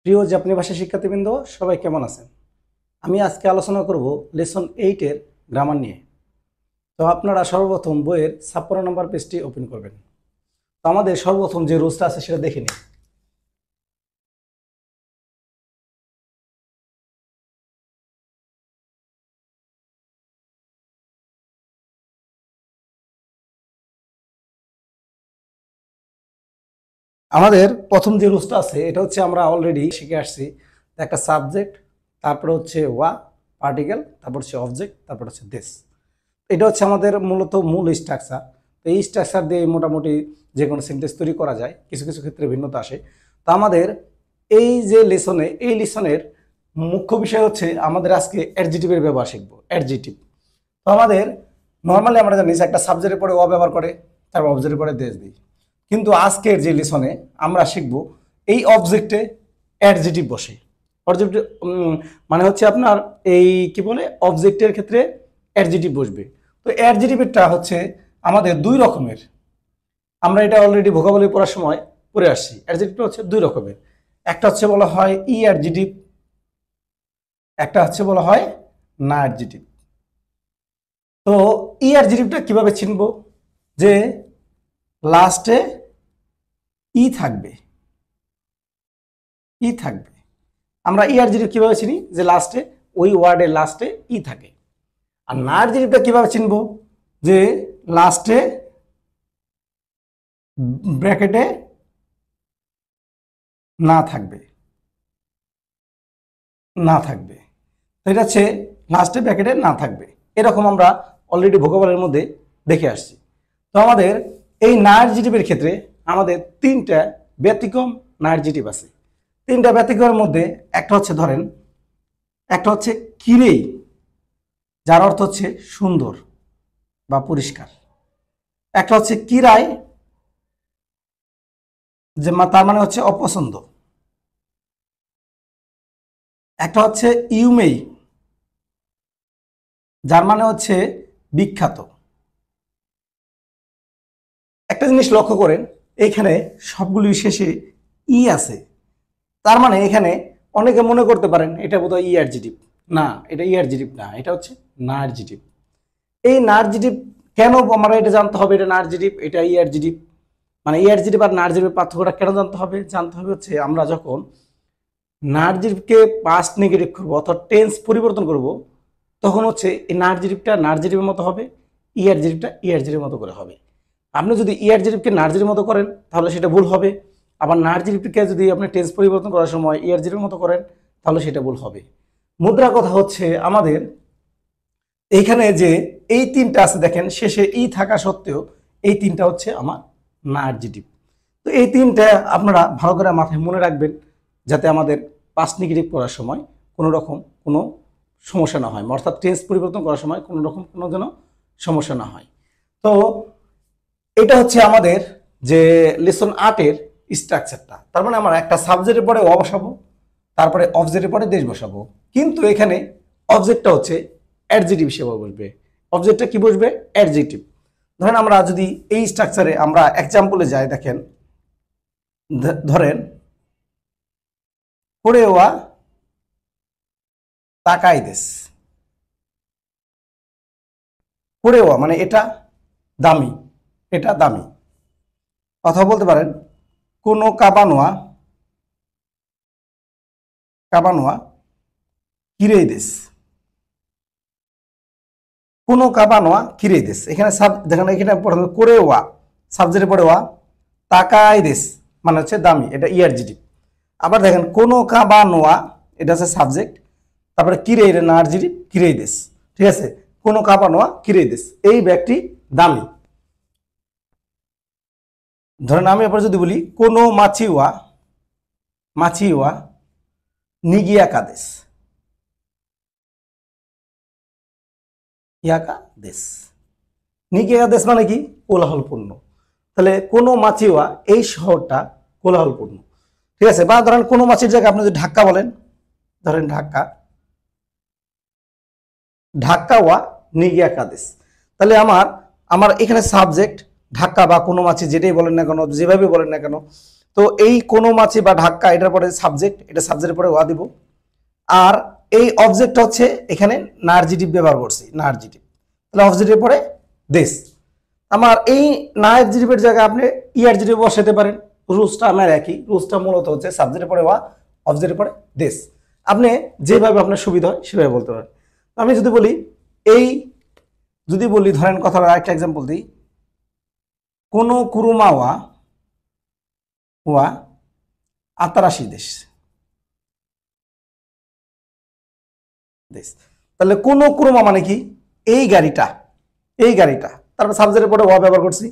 প্রিয় জাপানি ভাষা শিক্ষার্থীবৃন্দ, সবাই কেমন আছেন? আমি আজকে আলোচনা করব লেসন 8 এর গ্রামার নিয়ে। তো আপনারা সর্বপ্রথম বইয়ের 56 নম্বর পেজটি ওপেন করবেন। তো আমাদের সর্বপ্রথম যে রুলসটা আছে সেটা দেখে নিন। আমাদের প্রথম যে রুলসটা আছে এটা হচ্ছে আমরা অলরেডি শিখে আসছি। একটা সাবজেক্ট, তারপরে হচ্ছে ওয়া, পার্টিকেল, তারপর হচ্ছে অবজেক্ট, তারপর হচ্ছে দিস। এটা হচ্ছে আমাদের মূলত মূল স্ট্রাকচার। তো এই স্ট্রাকচার দিয়ে মোটামুটি যে কোনো সেন্টেন্স তৈরি করা যায়, কিছু কিছু ক্ষেত্রে ভিন্নতা আসে। তো আমাদের এই যে লিসনের মুখ্য বিষয় হচ্ছে আমাদের আজকে অ্যাডজেটিভের ব্যবহার শিখবো। অ্যাডজেটিভ তো আমাদের নর্মালি আমরা জানি একটা সাবজেক্টের পরে অ ব্যবহার করে, তারপর অবজেক্টের পরে দেশ দিই। কিন্তু আজকের যে লিসনে আমরা শিখবো এই অবজেক্টে অ্যাডজেটিভ বসে। অবজেক্ট মানে হচ্ছে আপনার এই কি বলে অবজেক্টের ক্ষেত্রে অ্যাডজেটিভ বসবে। তো অ্যাডজেটিভটা হচ্ছে আমাদের দুই রকমের। আমরা এটা অলরেডি ভোকাবুলারি পড়ার সময় পড়ে আসছি। অ্যাডজেটিভটা হচ্ছে দুই রকমের। একটা হচ্ছে বলা হয় ই অ্যাডজেটিভ, একটা হচ্ছে বলা হয় না অ্যাডজেটিভ। তো ই অ্যাডজেটিভটা কিভাবে চিনবো? যে লাস্টে ই থাকবে, ই থাকবে। আমরা ই অ্যাডজেটিভ কিভাবে চিনি? যে লাস্টে ওই ওয়ার্ডের লাস্টে ই থাকে। আর না অ্যাডজেটিভটা কিভাবে চিনবো? যে লাস্টে ব্র্যাকেটে না থাকবে, না থাকবে। তো এটা হচ্ছে লাস্টে ব্র্যাকেটে না থাকবে। এরকম আমরা অলরেডি ভোকাবুলারির মধ্যে দেখে আসছি। তো আমাদের এই না অ্যাডজেটিভের ক্ষেত্রে আমাদের তিনটা ব্যতিক্রম না অ্যাডজেটিভ আছে। তিনটা ব্যতিক্রমের মধ্যে একটা হচ্ছে ধরেন, একটা হচ্ছে কিরেই, যার অর্থ হচ্ছে সুন্দর বা পরিষ্কার। একটা হচ্ছে কিরায়, যে তার মানে হচ্ছে অপছন্দ। একটা হচ্ছে ইউমেই, যার মানে হচ্ছে বিখ্যাত। একটা জিনিস লক্ষ্য করেন, এখানে সবগুলি শেষে ই আছে। তার মানে এখানে অনেকে মনে করতে পারেন এটা বোধহয় ই অ্যাডজেটিভ। না, এটা ই অ্যাডজেটিভ না, এটা হচ্ছে না অ্যাডজেটিভ। এই না অ্যাডজেটিভ কেন আমরা এটা জানতে হবে? এটা না অ্যাডজেটিভ, এটা ই অ্যাডজেটিভ। মানে ই অ্যাডজেটিভ আর না অ্যাডজেটিভের পার্থক্যটা কেন জানতে হবে? জানতে হবে হচ্ছে আমরা যখন না অ্যাডজেটিভকে পাস্ট নেগেটিভ করবো অর্থাৎ টেন্স পরিবর্তন করব, তখন হচ্ছে এই না অ্যাডজেটিভটা না অ্যাডজেটিভের মতো হবে, ই অ্যাডজেটিভটা ই অ্যাডজেটিভের মতো করে হবে। আপনি যদি ই অ্যাডজেটিভকে না অ্যাডজেটিভের মতো করেন তাহলে সেটা ভুল হবে। আবার না অ্যাডজেটিভকে যদি আপনি টেন্স পরিবর্তন করার সময় ই অ্যাডজেটিভের মতো করেন তাহলে সেটা ভুল হবে। মুদ্রা কথা হচ্ছে আমাদের এইখানে যে এই তিনটা আছে দেখেন, শেষে ই থাকা সত্ত্বেও এই তিনটা হচ্ছে আমার না অ্যাডজেটিভ। তো এই তিনটা আপনারা ভালো করে মাথায় মনে রাখবেন, যাতে আমাদের পাস্ট নেগেটিভ করার সময় কোনো রকম কোনো সমস্যা না হয়, অর্থাৎ টেন্স পরিবর্তন করার সময় কোনো রকম কোনো যেন সমস্যা না হয়। তো এটা হচ্ছে আমাদের যে লেসন 8-এর স্ট্রাকচারটা। তার মানে আমরা একটা সাবজেক্টের পরে অ বসাবো, তারপরে অবজেক্টের পরে দেশ বসাবো। কিন্তু এখানে অবজেক্টটা হচ্ছে অ্যাডজেটিভ হিসেবে বসবে। অবজেক্টটা কি বসবে? অ্যাডজেটিভ। ধরেন আমরা যদি এই স্ট্রাকচারে আমরা এক্সাম্পলে যাই, দেখেন ধরেন পড়েওয়া তাকাই দেশ। পড়েওয়া মানে এটা দামি, এটা দামি। অথবা বলতে পারেন কোনো কাবানোয়া, কাবানোয়া কিরেই দেশ, কোনো কাবানোয়া কিরেই দেশ। এখানে দেখেন এখানে প্রথমে করেওয়া সাবজেক্টে পড়েওয়া, তাকাই দেশ মানে হচ্ছে দামি, এটা ইআরজিটিভ। আবার দেখেন কোনো কাবানোয়া এটা হচ্ছে সাবজেক্ট, তারপরে কিরেই এটা না আরজিটিভ, কিরেই দেশ। ঠিক আছে, কোনো কাবানোয়া কিরেই দেশ, এই ব্যাগটি দামি। ধরেন আমি আবার যদি বলি কোনো মাছিওয়া, মাছিওয়া নিগিয়া কাদেশ, ইয়াকা দেশ। নিগিয়া দেশ মানে কি? কোলাহলপূর্ণ। তাহলে কোনো মাছিওয়া এই শহরটা কোলাহলপূর্ণ। ঠিক আছে, বা ধরেন কোনো মাছির জায়গায় আপনি যদি ঢাকা বলেন, ধরেন ঢাকা, ঢাকা ওয়া নিগিয়া কাদেশ। তাহলে আমার আমার এখানে সাবজেক্ট ঢাকা বা কোনো মাছি যেটাই বলেন না কেন, যেভাবে বলেন না কেন, তো এই কোনো মাছি বা ঢাকা এটার পরে সাবজেক্ট, এটা সাবজেক্টের পরে ওয়া দিব। আর এই অবজেক্ট হচ্ছে এখানে নার্জিটিভ ব্যবহার করছি, নার্জিটিভ, তাহলে অবজেক্টের পরে দেশ। আমার এই নার্জিটিভের জায়গায় আপনি ইআরজিটিভ বসাতে পারেন, রুলসটা আমার একই। রুলসটা মূলত হচ্ছে সাবজেক্টের পরে ওয়া, অবজেক্টের পরে দেশ। আপনি যেভাবে আপনার সুবিধা হয় সেভাবে বলতে পারেন। আমি যদি বলি এই, যদি বলি ধরেন কথার আরেকটা এক্সাম্পল দিই, কোনো কুরুমা ওয়া ওয়া আতারাশি দেশ দেশ। তাহলে কোনো কুরুমা মানে কি এই গাড়িটা, এই গাড়িটা, তারপর সাবজেক্টের পরে ওয়া ব্যবহার করছি।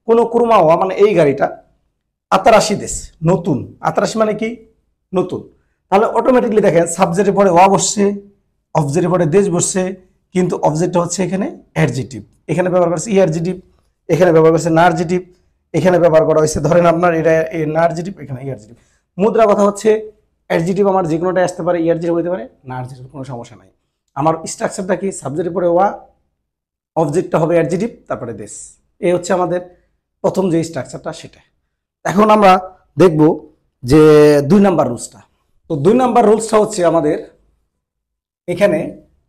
কোনো কুরুমা ওয়া মানে এই গাড়িটা, আতারাশি দেশ নতুন, আতারাশি মানে কি নতুন। তাহলে অটোমেটিকলি দেখেন সাবজেক্টের পরে ওয়া বসছে, অবজেক্টের পরে দেশ বসছে, কিন্তু অবজেক্টটা হচ্ছে এখানে অ্যাডজেক্টিভ, এখানে ব্যবহার করছে ইআরজিটিভ, এখানে ব্যবহার করছে নার্জিটিভ, এখানে ব্যবহার করা হয়েছে ধরেন আপনার এটা নার্জিটিভ, এখানে ইআরজিটিভ। মুদ্রা কথা হচ্ছে অ্যাডজেক্টিভ আমার যে কোনোটা আসতে পারে, ইআরজিটিভ হতে পারে, নার্জিটিভ, কোনো সমস্যা নাই। আমার স্ট্রাকচারটা কি, সাবজেক্টের পরে ওয়া, অবজেক্টটা হবে অ্যাডজেক্টিভ, তারপরে দেশ। এই হচ্ছে আমাদের প্রথম যে স্ট্রাকচারটা সেটা। এখন আমরা দেখব যে 2 নাম্বার রুলসটা। তো 2 নাম্বার রুলসটা হচ্ছে আমাদের এখানে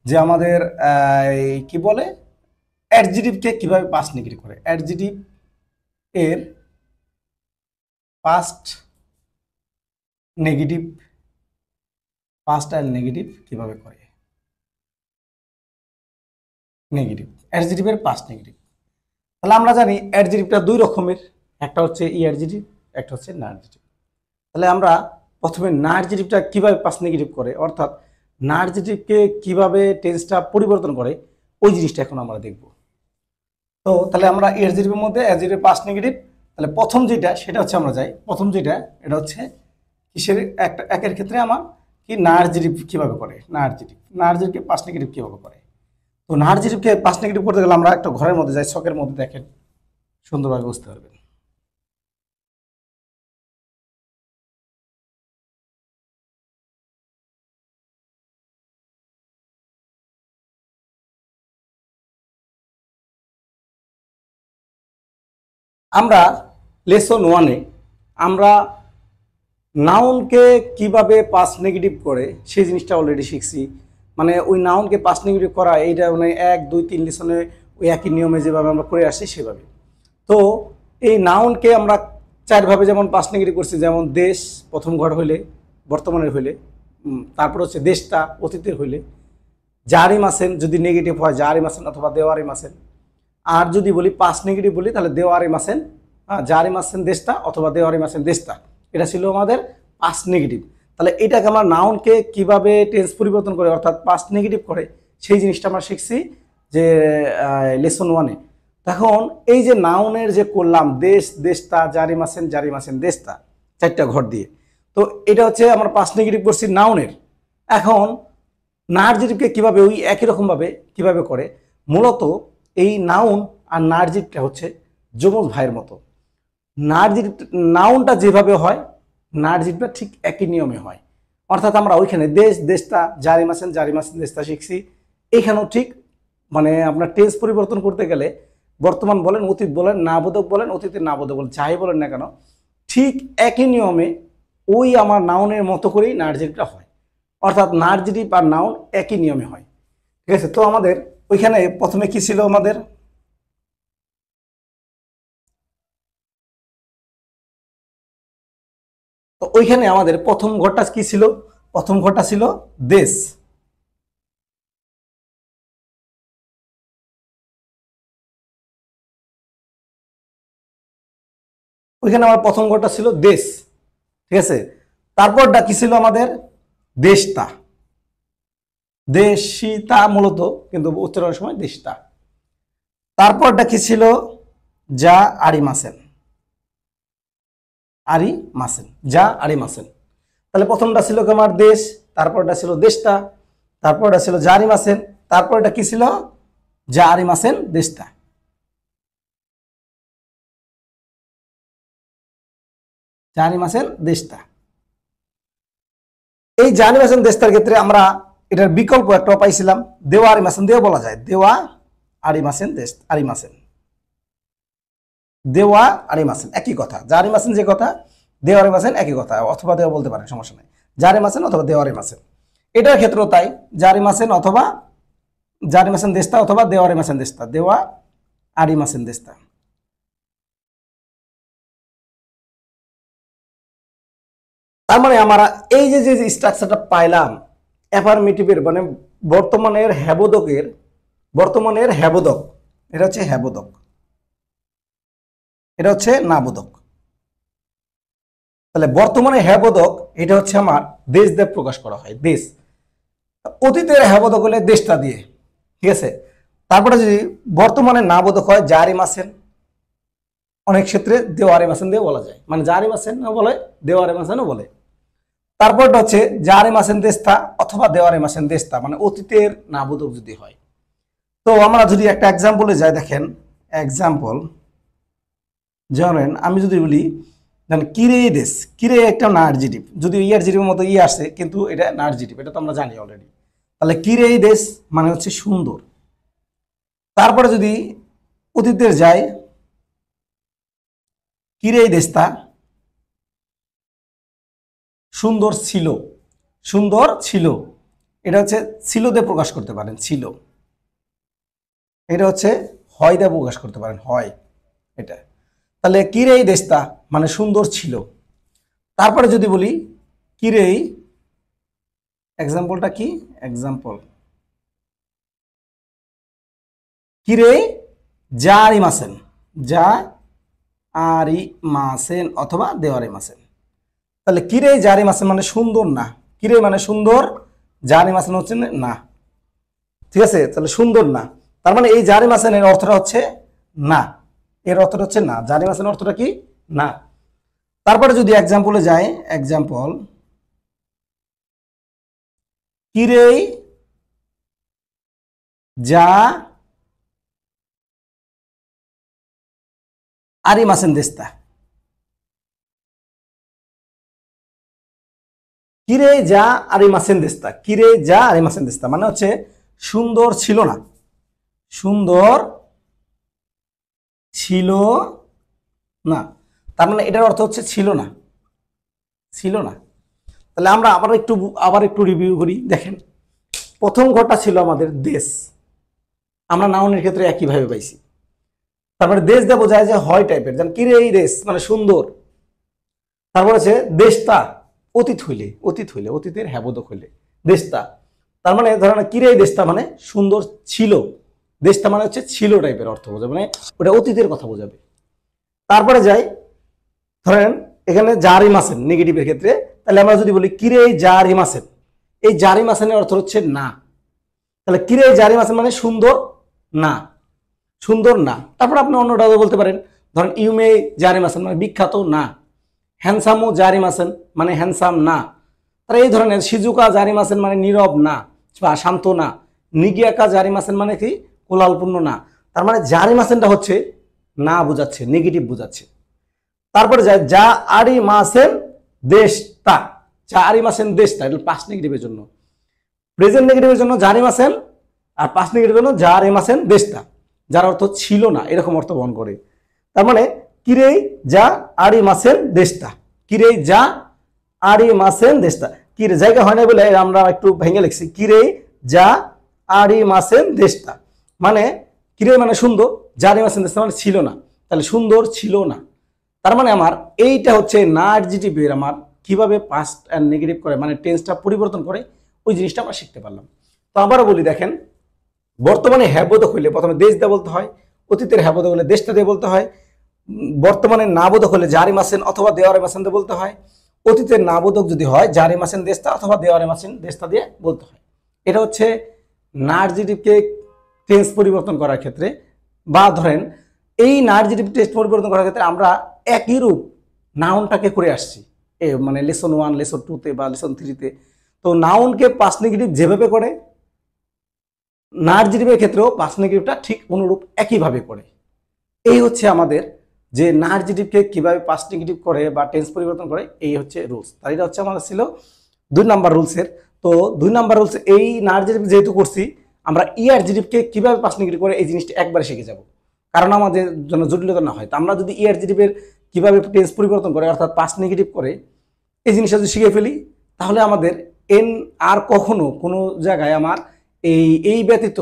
যে আমাদের কি বলে অ্যাডজেক্টিভকে কিভাবে পাস্ট নেগেটিভ করে, অ্যাডজেক্টিভ এর পাস্ট নেগেটিভ, পাস্ট আর নেগেটিভ কিভাবে করে, নেগেটিভ, অ্যাডজেক্টিভের পাস্ট নেগেটিভ। তাহলে আমরা জানি অ্যাডজেক্টিভটা 2 রকমের, একটা হচ্ছে ইআরজেক্টিভ, একটা হচ্ছে নার্জেটিভ। তাহলে আমরা প্রথমে নার্জেটিভটা কিভাবে পাস্ট নেগেটিভ করে, অর্থাৎ নার্জেটিভকে কিভাবে টেন্সটা পরিবর্তন করে, ওই জিনিসটা এখন আমরা দেখব। তো তাহলে আমরা অ্যাডজেক্টিভের মধ্যে অ্যাডজেক্টিভ পাস্ট নেগেটিভ, তাহলে প্রথম যেটা সেটা হচ্ছে আমরা যাই, প্রথম যেটা এটা হচ্ছে কিসের একটা, একের ক্ষেত্রে আমার কি নার্জেটিভ কিভাবে করে, নার্জেটিভ, নার্জেটিভকে পাস্ট নেগেটিভ কিভাবে করে। তো নার্জেটিভকে পাস্ট নেগেটিভ করতে গেলে আমরা একটা ঘরের মধ্যে যাই, ছকের মধ্যে দেখেন সুন্দরভাবে বুঝতে পারবেন। আমরা লেসন 1-এ আমরা নাউনকে কিভাবে পাস্ট নেগেটিভ করে সেই জিনিসটা অলরেডি শিখছি। মানে ওই নাউনকে পাস্ট নেগেটিভ করা এইটা মানে 1, 2, 3 লেসনে ওই একই নিয়মে যেভাবে আমরা করে আসছি সেভাবে। তো এই নাউনকে আমরা 4 ভাবে যেমন পাস্ট নেগেটিভ করছি, যেমন দেশ প্রথম ঘর হইলে, বর্তমানের হইলে, তারপর হচ্ছে দেশটা অতীতের হইলে, জারিম আছেন যদি নেগেটিভ হয় জারিম আছেন অথবা দেওয়ারিম আছেন। আর যদি বলি পাস্ট নেগেটিভ বলি তাহলে দেওয়ারিম আছেন, জারিম আছেন দেশটা অথবা দেওয়ারিম আছেন দেশটা। এটা ছিল আমাদের পাস্ট নেগেটিভ। তাহলে এটাকে আমরা নাউনকে কিভাবে টেন্স পরিবর্তন করে অর্থাৎ পাস্ট নেগেটিভ করে সেই জিনিসটা আমরা শিখছি যে লেসন 1-এ। তখন এই যে নাউনের যে করলাম দেশ, দেশটা, জারিম আছেন দেশটা, 4টা ঘর দিয়ে, তো এটা হচ্ছে আমরা পাস্ট নেগেটিভ করছি নাউনের। এখন নার্জেটিভকে কিভাবে ওই একই রকমভাবে কিভাবে করে, মূলত এই নাউন আর নার্জেটিভটা হচ্ছে যমজ ভাইয়ের মতো। নার্জেটিভ নাউনটা যেভাবে হয় নার্জেটিভটা ঠিক একই নিয়মে হয়, অর্থাৎ আমরা ওইখানে দেশ, দেশটা, জারিম আছেন দেশটা শিখছি। এখানেও ঠিক মানে আপনার টেন্স পরিবর্তন করতে গেলে বর্তমান বলেন, অতীত বলেন, নাবোধক বলেন, অতীতের নাবোধক বলেন, যাই বলেন না কেন ঠিক একই নিয়মে ওই আমার নাউনের মতো করেই নার্জেটিভটা হয়, অর্থাৎ নার্জেটিভ আর নাউন একই নিয়মে হয়। ঠিক আছে, তো আমাদের ওইখানে প্রথমে কি ছিল আমাদের, তো ওইখানে আমাদের প্রথম ঘরটা কি ছিল, প্রথম ঘরটা ছিল দেশ। ওইখানে আমার প্রথম ঘরটা ছিল দেশ, ঠিক আছে। তারপরটা কি ছিল আমাদের দেশটা, দেশিতা মূলত কিন্তু উচ্চারণের সময় দেশটা। তারপরটা কি ছিল যা আরি মাসেন, আরি মাসেন, যা আরি মাসেন। তাহলে প্রথমটা ছিল আমার দেশ, তারপরটা ছিল দেশটা, তারপরটা ছিল জারি মাসেন, তারপরটা কি ছিল যা আরি মাসেন দেশটা। জারি মাসেন দেশটা, এই জারি মাসেন দেশটার ক্ষেত্রে আমরা এটার বিকল্প একটা পাইছিলাম, দেওয়া আরি মাসেন, দেওয়া বলা যায়, দেওয়া আরি মাসেন দেশ, আরি মাসেন, দেওয়া আরি মাসেন একই কথা, জারি মাসেন যে কথা দেওয়ারে মাসেন একই কথা, অথবা দেওয়া বলতে পারেন, সমস্যা নেই। জারে মাসেন অথবা দেওয়ারে মাসেন, এটার ক্ষেত্রেও তাই, জারি মাসেন অথবা জারি মাসেন দেস্তা অথবা দেওয়ারে মাসেন দেস্তা, দেওয়া আরি মাসেন দেস্তা। তার মানে আমরা এই যে যে স্ট্রাকচারটা পাইলাম অ্যাফার্মেটিভের, মানে বর্তমানের হ্যাবোধক, এটা হচ্ছে হ্যাবোধক, এটা হচ্ছে নাবোধক। তাহলে বর্তমানে হ্যাবোধক এটা হচ্ছে আমার দেশ দিয়ে প্রকাশ করা হয়, দেশ। অতীতের হ্যাবোধক হলে দেশটা দিয়ে, ঠিক আছে। তারপরে যদি বর্তমানে নাবোধক হয় জারি মাসেন, অনেক ক্ষেত্রে দেওয়ারে মাসেন দিয়ে বলা যায়, মানে জারি মাসেন বলে, দেওয়ারে মাসেনও বলে। তারপরটা হচ্ছে জারে মাসেন দেস্তা অথবা দেওয়ারে মাসেন দেস্তা, মানে অতীতের নাবোধক যদি হয়। তো আমরা যদি একটা এক্সাম্পলে যাই, দেখেন এক্সাম্পল, জানেন আমি যদি বলি কিরে দেশ, কিরে একটা নার্জিটিভ, যদি ইয়ারজিটিভের মতো আসে কিন্তু এটা নার্জিটিভ, এটা তো আমরা জানি অলরেডি। তাহলে কিরে দেশ মানে হচ্ছে সুন্দর। তারপরে যদি অতীতের যায়, কিরে দেশটা সুন্দর ছিল, সুন্দর ছিল, এটা হচ্ছে ছিল দিয়ে প্রকাশ করতে পারেন, ছিল। এটা হচ্ছে হয় দিয়ে প্রকাশ করতে পারেন, হয় এটা। তাহলে কিরেই দেশটা মানে সুন্দর ছিল। তারপরে যদি বলি কিরেই, এক্সাম্পলটা কি, এক্সাম্পল কিরেই জারি মাসেন, যা আরি মাসেন অথবা দেওয়ারি মাসেন। তাহলে কিরে জারি মাসেন মানে সুন্দর না, কিরে মানে সুন্দর, জারি মাসেন হচ্ছে না, ঠিক আছে। তাহলে সুন্দর না, তার মানে এই জারি মাসেন এর অর্থটা হচ্ছে না, এর অর্থটা হচ্ছে না, জারি মাসেন অর্থটা কি না। তারপরে যদি এক্সাম্পলে যায়, এক্সাম্পল কিরে যা আরি মাসেন দেস্তা, কিরে যা আরি মাসেন দেস্তা, কিরে যা আরি মাসেন দেস্তা মানে হচ্ছে সুন্দর ছিল না, সুন্দর ছিল না, তার মানে এটার অর্থ হচ্ছে ছিল না, ছিল না। তাহলে আমরা আবার একটু রিভিউ করি। দেখেন প্রথম ঘরটা ছিল আমাদের দেশ, আমরা নাউনের ক্ষেত্রে একইভাবে পাইছি। তারপরে দেশ দিয়ে বোঝায় যে হয় টাইপের, যেমন কিরে এই দেশ মানে সুন্দর। তারপর আছে দেশটা, অতীত হইলে, অতীতের হ্যাবোধক হইলে দেশটা, তার মানে ধরেন কিরে এই দেশটা মানে সুন্দর ছিল, দেশটা মানে হচ্ছে ছিল টাইপের অর্থ বোঝাবে, মানে ওটা অতীতের কথা বোঝাবে। তারপরে যাই, ধরেন এখানে জারি মাসেন নেগেটিভের ক্ষেত্রে, তাহলে আমরা যদি বলি কিরে এই জারি মাসেন, এই জারি মাসেনের অর্থ হচ্ছে না। তাহলে কিরে এই জারি মাসেন মানে সুন্দর না, সুন্দর না। তারপর আপনি অন্যটাও বলতে পারেন, ধরেন ইউমে জারি মাসেন মানে বিখ্যাত না, হ্যান্ডসামও জারি মাসেন মানে হ্যান্ডসাম না। তারা এই ধরনের সিজুকা জারি মাসেন মানে নীরব না বা শান্ত না, নিগিয়াকা জারি মাসেন মানে কি কোলাহলপূর্ণ না। তার মানে জারি মাসেনটা হচ্ছে না বোঝাচ্ছে, নেগেটিভ বোঝাচ্ছে। তারপরে যায় যা আরি মাসেন দেশটা, যা আরি মাসেন দেশটা, এটা পাস্ট নেগেটিভের জন্য, প্রেজেন্ট নেগেটিভের জন্য জারি মাসেন, আর পাস্ট নেগেটিভের জন্য যা আরি মাসেন দেশটা, যার অর্থ ছিল না, এরকম অর্থ বহন করে। তার মানে কিরেই যা আরি মাসেন দেশটা, কিরেই যা আরি মাসেন দেশটা, কিরে জায়গা হয় না বলে আমরা একটু ভেঙে লিখছি, কিরেই যা আরি মাসেন দেশটা, মানে কিরে মানে সুন্দর, জারি মাসেন দেশটা মানে ছিল না, তাহলে সুন্দর ছিল না। তার মানে আমার এইটা হচ্ছে না অ্যাডজেক্টিভের আমার কিভাবে পাস্ট এন্ড নেগেটিভ করে, মানে টেন্সটা পরিবর্তন করে, ওই জিনিসটা আমরা শিখতে পারলাম। তো আবারও বলি, দেখেন বর্তমানে হ্যাবোধক হইলে প্রথমে দেশ দিয়ে বলতে হয়, অতীতের হ্যাবোধক হলে দেশটা দিয়ে বলতে হয়, বর্তমানে নাবোধক হলে জারি মাসেন অথবা দেওয়ারে মাসেন দিয়ে বলতে হয়, অতীতের নাবোধক যদি হয় জারি মাসেন দেশটা অথবা দেওয়ারে মাসেন দেশটা দিয়ে বলতে হয়। এটা হচ্ছে নার্জিটিভকে টেন্স পরিবর্তন করার ক্ষেত্রে, বা ধরেন এই নার্জিটিভ টেন্স পরিবর্তন করার ক্ষেত্রে আমরা একই রূপ নাউনটাকে করে আসছি, মানে লেসন 1 লেসন 2-তে বা লেসন 3-তে। তো নাউনকে পাস্ট নেগেটিভ যেভাবে করে, নার্জিটিভের ক্ষেত্রেও পাস্ট নেগেটিভটা ঠিক অনুরূপ একইভাবে করে। এই হচ্ছে আমাদের যে নার্জিটিভকে কিভাবে পাস্ট নেগেটিভ করে বা টেন্স পরিবর্তন করে, এই হচ্ছে রুলস। তাই এটা হচ্ছে আমাদের ছিল 2 নাম্বার রুলসের। তো 2 নাম্বার রুলস এই নার্জিটিভ যেহেতু করছি, আমরা ইআরজিটিভকে কিভাবে পাস্ট নেগেটিভ করে এই জিনিসটা একবারে শিখে যাব, কারণ আমাদের জন্য জটিলতা না হয়। তো আমরা যদি ইআরজিটিভের কিভাবে টেন্স পরিবর্তন করে অর্থাৎ পাস্ট নেগেটিভ করে, এই জিনিসটা যদি শিখে ফেলি তাহলে আমাদের এন আর কখনো কোনো জায়গায় আমার এই ব্যতীত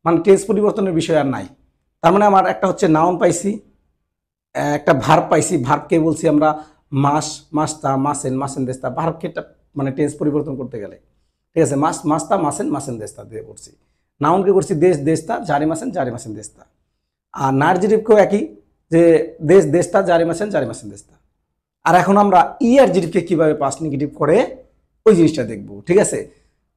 মানে টেন্স পরিবর্তনের বিষয় আর নাই। তার মানে আমার একটা হচ্ছে নাউন পাইছি, একটা ভার্ব পাইছি, ভার্বকে বলছি আমরা মাস, মাস্তা, মাসেন, মাসেন দেস্তা, ভার্বকে মানে টেন্স পরিবর্তন করতে গেলে, ঠিক আছে, মাস, মাস্তা, মাসেন, মাসেন দেস্তা দিয়ে করছি। নাউনকে করছি দেশ, দেস্তা, জারি মাসেন, জারি মাসেন দেস্তা। আর নার্জিটিভকেও একই, যে দেশ, দেস্তা, জারি মাসেন, জারি মাসেন দেস্তা। আর এখন আমরা ইআরজিটিভকে কিভাবে পাস্ট নেগেটিভ করে ওই জিনিসটা দেখবো, ঠিক আছে।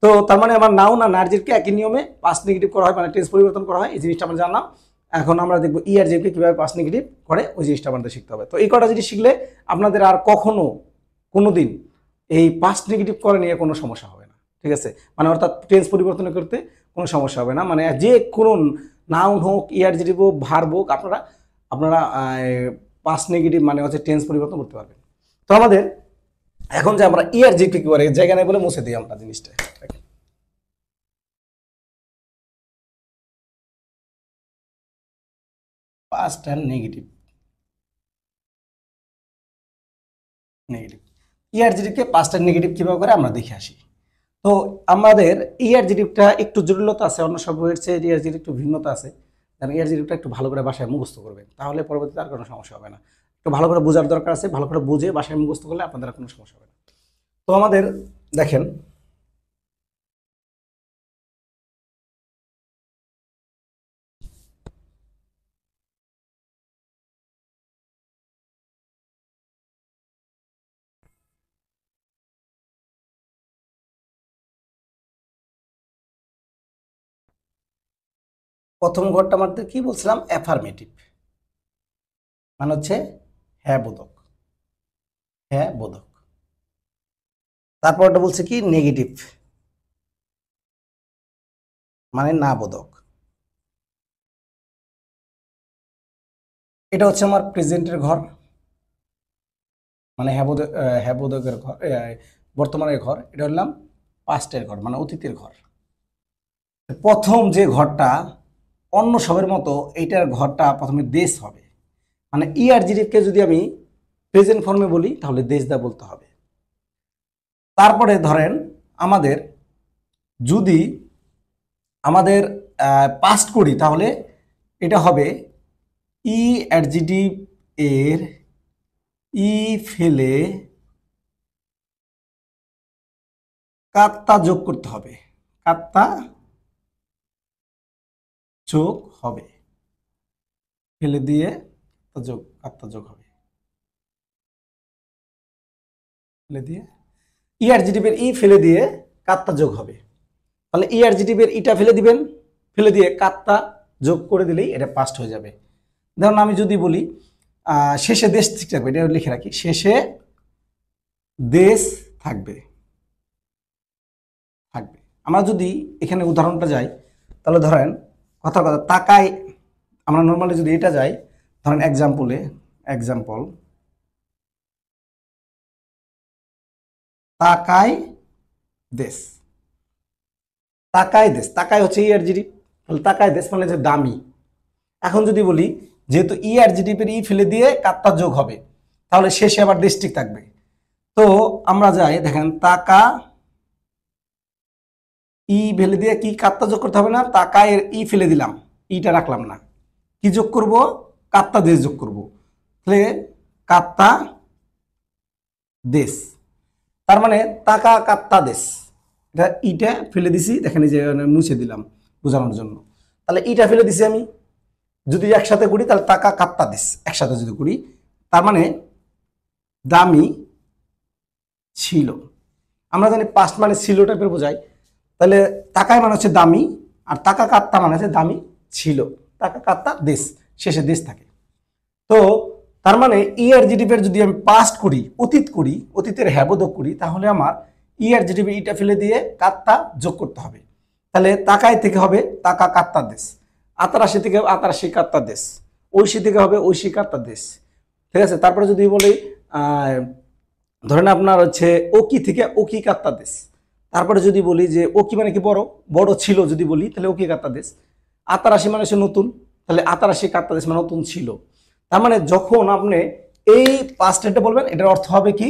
তো তার মানে আমার নাউন আর নার্জিটিভকে একই নিয়মে পাস্ট নেগেটিভ করা হয়, মানে টেন্স পরিবর্তন করা হয়, এই জিনিসটা আমরা জানলাম। এখন আমরা দেখবো ইআরজিটিভকে কিভাবে পাস্ট নেগেটিভ করে ওই জিনিসটা আমাদের শিখতে হবে। তো এই কটা জিনিস শিখলে আপনাদের আর কখনো কোনোদিন এই পাস্ট নেগেটিভ করে নিয়ে কোনো সমস্যা হবে না, ঠিক আছে। মানে অর্থাৎ টেন্স পরিবর্তন করতে কোনো সমস্যা হবে না, মানে যে কোনো নাউন হোক, ইআরজিটিভ হোক, ভার্ব হোক, আপনারা আপনারা পাস্ট নেগেটিভ মানে হচ্ছে টেন্স পরিবর্তন করতে পারবেন। তো আমাদের এখন যে আমরা ইআরজিটিভ কি করে জায়গা নেই বলে মুছে দিই আমরা জিনিসটা, পাস্ট অ্যান্ড নেগেটিভ, নেগেটিভ ইআরজিটিভকে পাস্ট অ্যান্ড নেগেটিভ কিভাবে করে আমরা দেখে আসি। তো আমাদের ইআরজিটিভটা একটু জটিলতা আছে, অন্য সব বইয়ের চেয়ে ইআরজিটিভ একটু ভিন্নতা আছে। কারণ ইআরজিটিভটা একটু ভালো করে বাসায় মুখস্থ করবেন, তাহলে পরবর্তীতে আর কোনো সমস্যা হবে না। একটু ভালো করে বোঝার দরকার আছে, ভালো করে বুঝে বাসায় মুখস্থ করলে আপনাদের আর কোনো সমস্যা হবে না। তো আমাদের দেখেন প্রথম ঘরটা আমাদের কি বলছিলাম, অ্যাফার্মেটিভ, মানে হচ্ছে হ্যাঁ বোধক, হ্যাঁ বোধক। তারপরটা বলছে কি নেগেটিভ, মানে না বোধক। এটা হচ্ছে আমার প্রেজেন্টের ঘর, মানে হ্যাঁ বোধকের ঘর, বর্তমানের ঘর। এটা হলাম পাস্টের ঘর, মানে অতীতের ঘর। প্রথম যে ঘরটা অন্য সবের মতো, এইটার ঘরটা প্রথমে দেশ হবে, মানে ইআরজিটিভকে যদি আমি প্রেজেন্ট ফর্মে বলি তাহলে দেশ দা বলতে হবে। তারপরে ধরেন আমাদের যদি আমাদের পাস্ট করি তাহলে এটা হবে ইআরজিটিভ এর ই ফেলে কাত্তা যোগ করতে হবে, কাত্তা যোগ হবে, ফেলে দিয়ে যোগ, কাত্তা যোগ হবে, ফেলে দিয়ে ইআরজিটিভ এর ই ফেলে দিয়ে কাত্তা যোগ হবে। তাহলে ইআরজিটিভ এর ইটা ফেলে দিবেন, ফেলে দিয়ে কাত্তা যোগ করে দিলেই এটা পাস্ট হয়ে যাবে। ধরুন আমি যদি বলি শেষে দেশ ঠিক থাকবে, এটা লিখে রাখি, শেষে দেশ থাকবে, থাকবে। আমরা যদি এখানে উদাহরণটা যাই তাহলে ধরেন কথা তাকায়, আমরা নর্মালি যদি এটা যাই, ধরেন এক্সাম্পল তাকায় দেশ, তাকায় দেশ, তাকায় হচ্ছে ইআরজিটিভ, তাহলে তাকায় দেশ মানে যে দামি। এখন যদি বলি যেহেতু ইআরজিটিভ এর ই ফেলে দিয়ে কাত্তা যোগ হবে, তাহলে শেষে আবার দেশ ঠিক থাকবে। তো আমরা যাই, দেখেন তাকা ই ফেলে দিয়ে কি কাত্তা যোগ করতে হবে না, তাকায় ই ফেলে দিলাম, ইটা রাখলাম না, কি যোগ করব, কাত্তা দেশ যোগ করব, তাহলে কাত্তা দেশ। তার মানে তাকা কাত্তা দেশ, এটা ইটা ফেলে দিছি, দেখেন যে মুছে দিলাম বোঝানোর জন্য। তাহলে ইটা ফেলে দিছি আমি, যদি একসাথে করি তাহলে তাকা কাত্তা দেশ একসাথে যদি করি, তার মানে দামি ছিল। আমরা জানি পাস্ট মানে ছিল টাইপের বোঝাই, তাহলে তাকায় মানে হচ্ছে দামি, আর তাকা কাত্তা মানে হচ্ছে দামি ছিল, তাকা কাত্তা দেশ, শেষে দেশ থাকে। তো তার মানে ইআরজিটিভ এর যদি আমি পাস্ট করি, অতীত করি, অতীতের হ্যাবোধক করি, তাহলে আমার ইআরজিটিভ ইটা ফেলে দিয়ে কাত্তা যোগ করতে হবে। তাহলে তাকায় থেকে হবে তাকা কাত্তা দেশ, আতারাশি থেকে আতারাশি কাত্তা দেশ, ঐশী থেকে হবে ঐশী কাত্তা দেশ, ঠিক আছে। তারপরে যদি বলি ধরেন আপনার হচ্ছে ওকি থেকে ওকি কাত্তা দেশ, তারপরে যদি বলি যে ওকি মানে কি বড়, বড় ছিল যদি বলি তাহলে ওকি কাত্তা দেশ, আতারাশি মানে হচ্ছে নতুন, তাহলে আতারাশি কাত্তা দেশ মানে নতুন ছিল। তার মানে যখন আপনি এই পাস্ট টেন্সটা বলবেন, এটার অর্থ হবে কি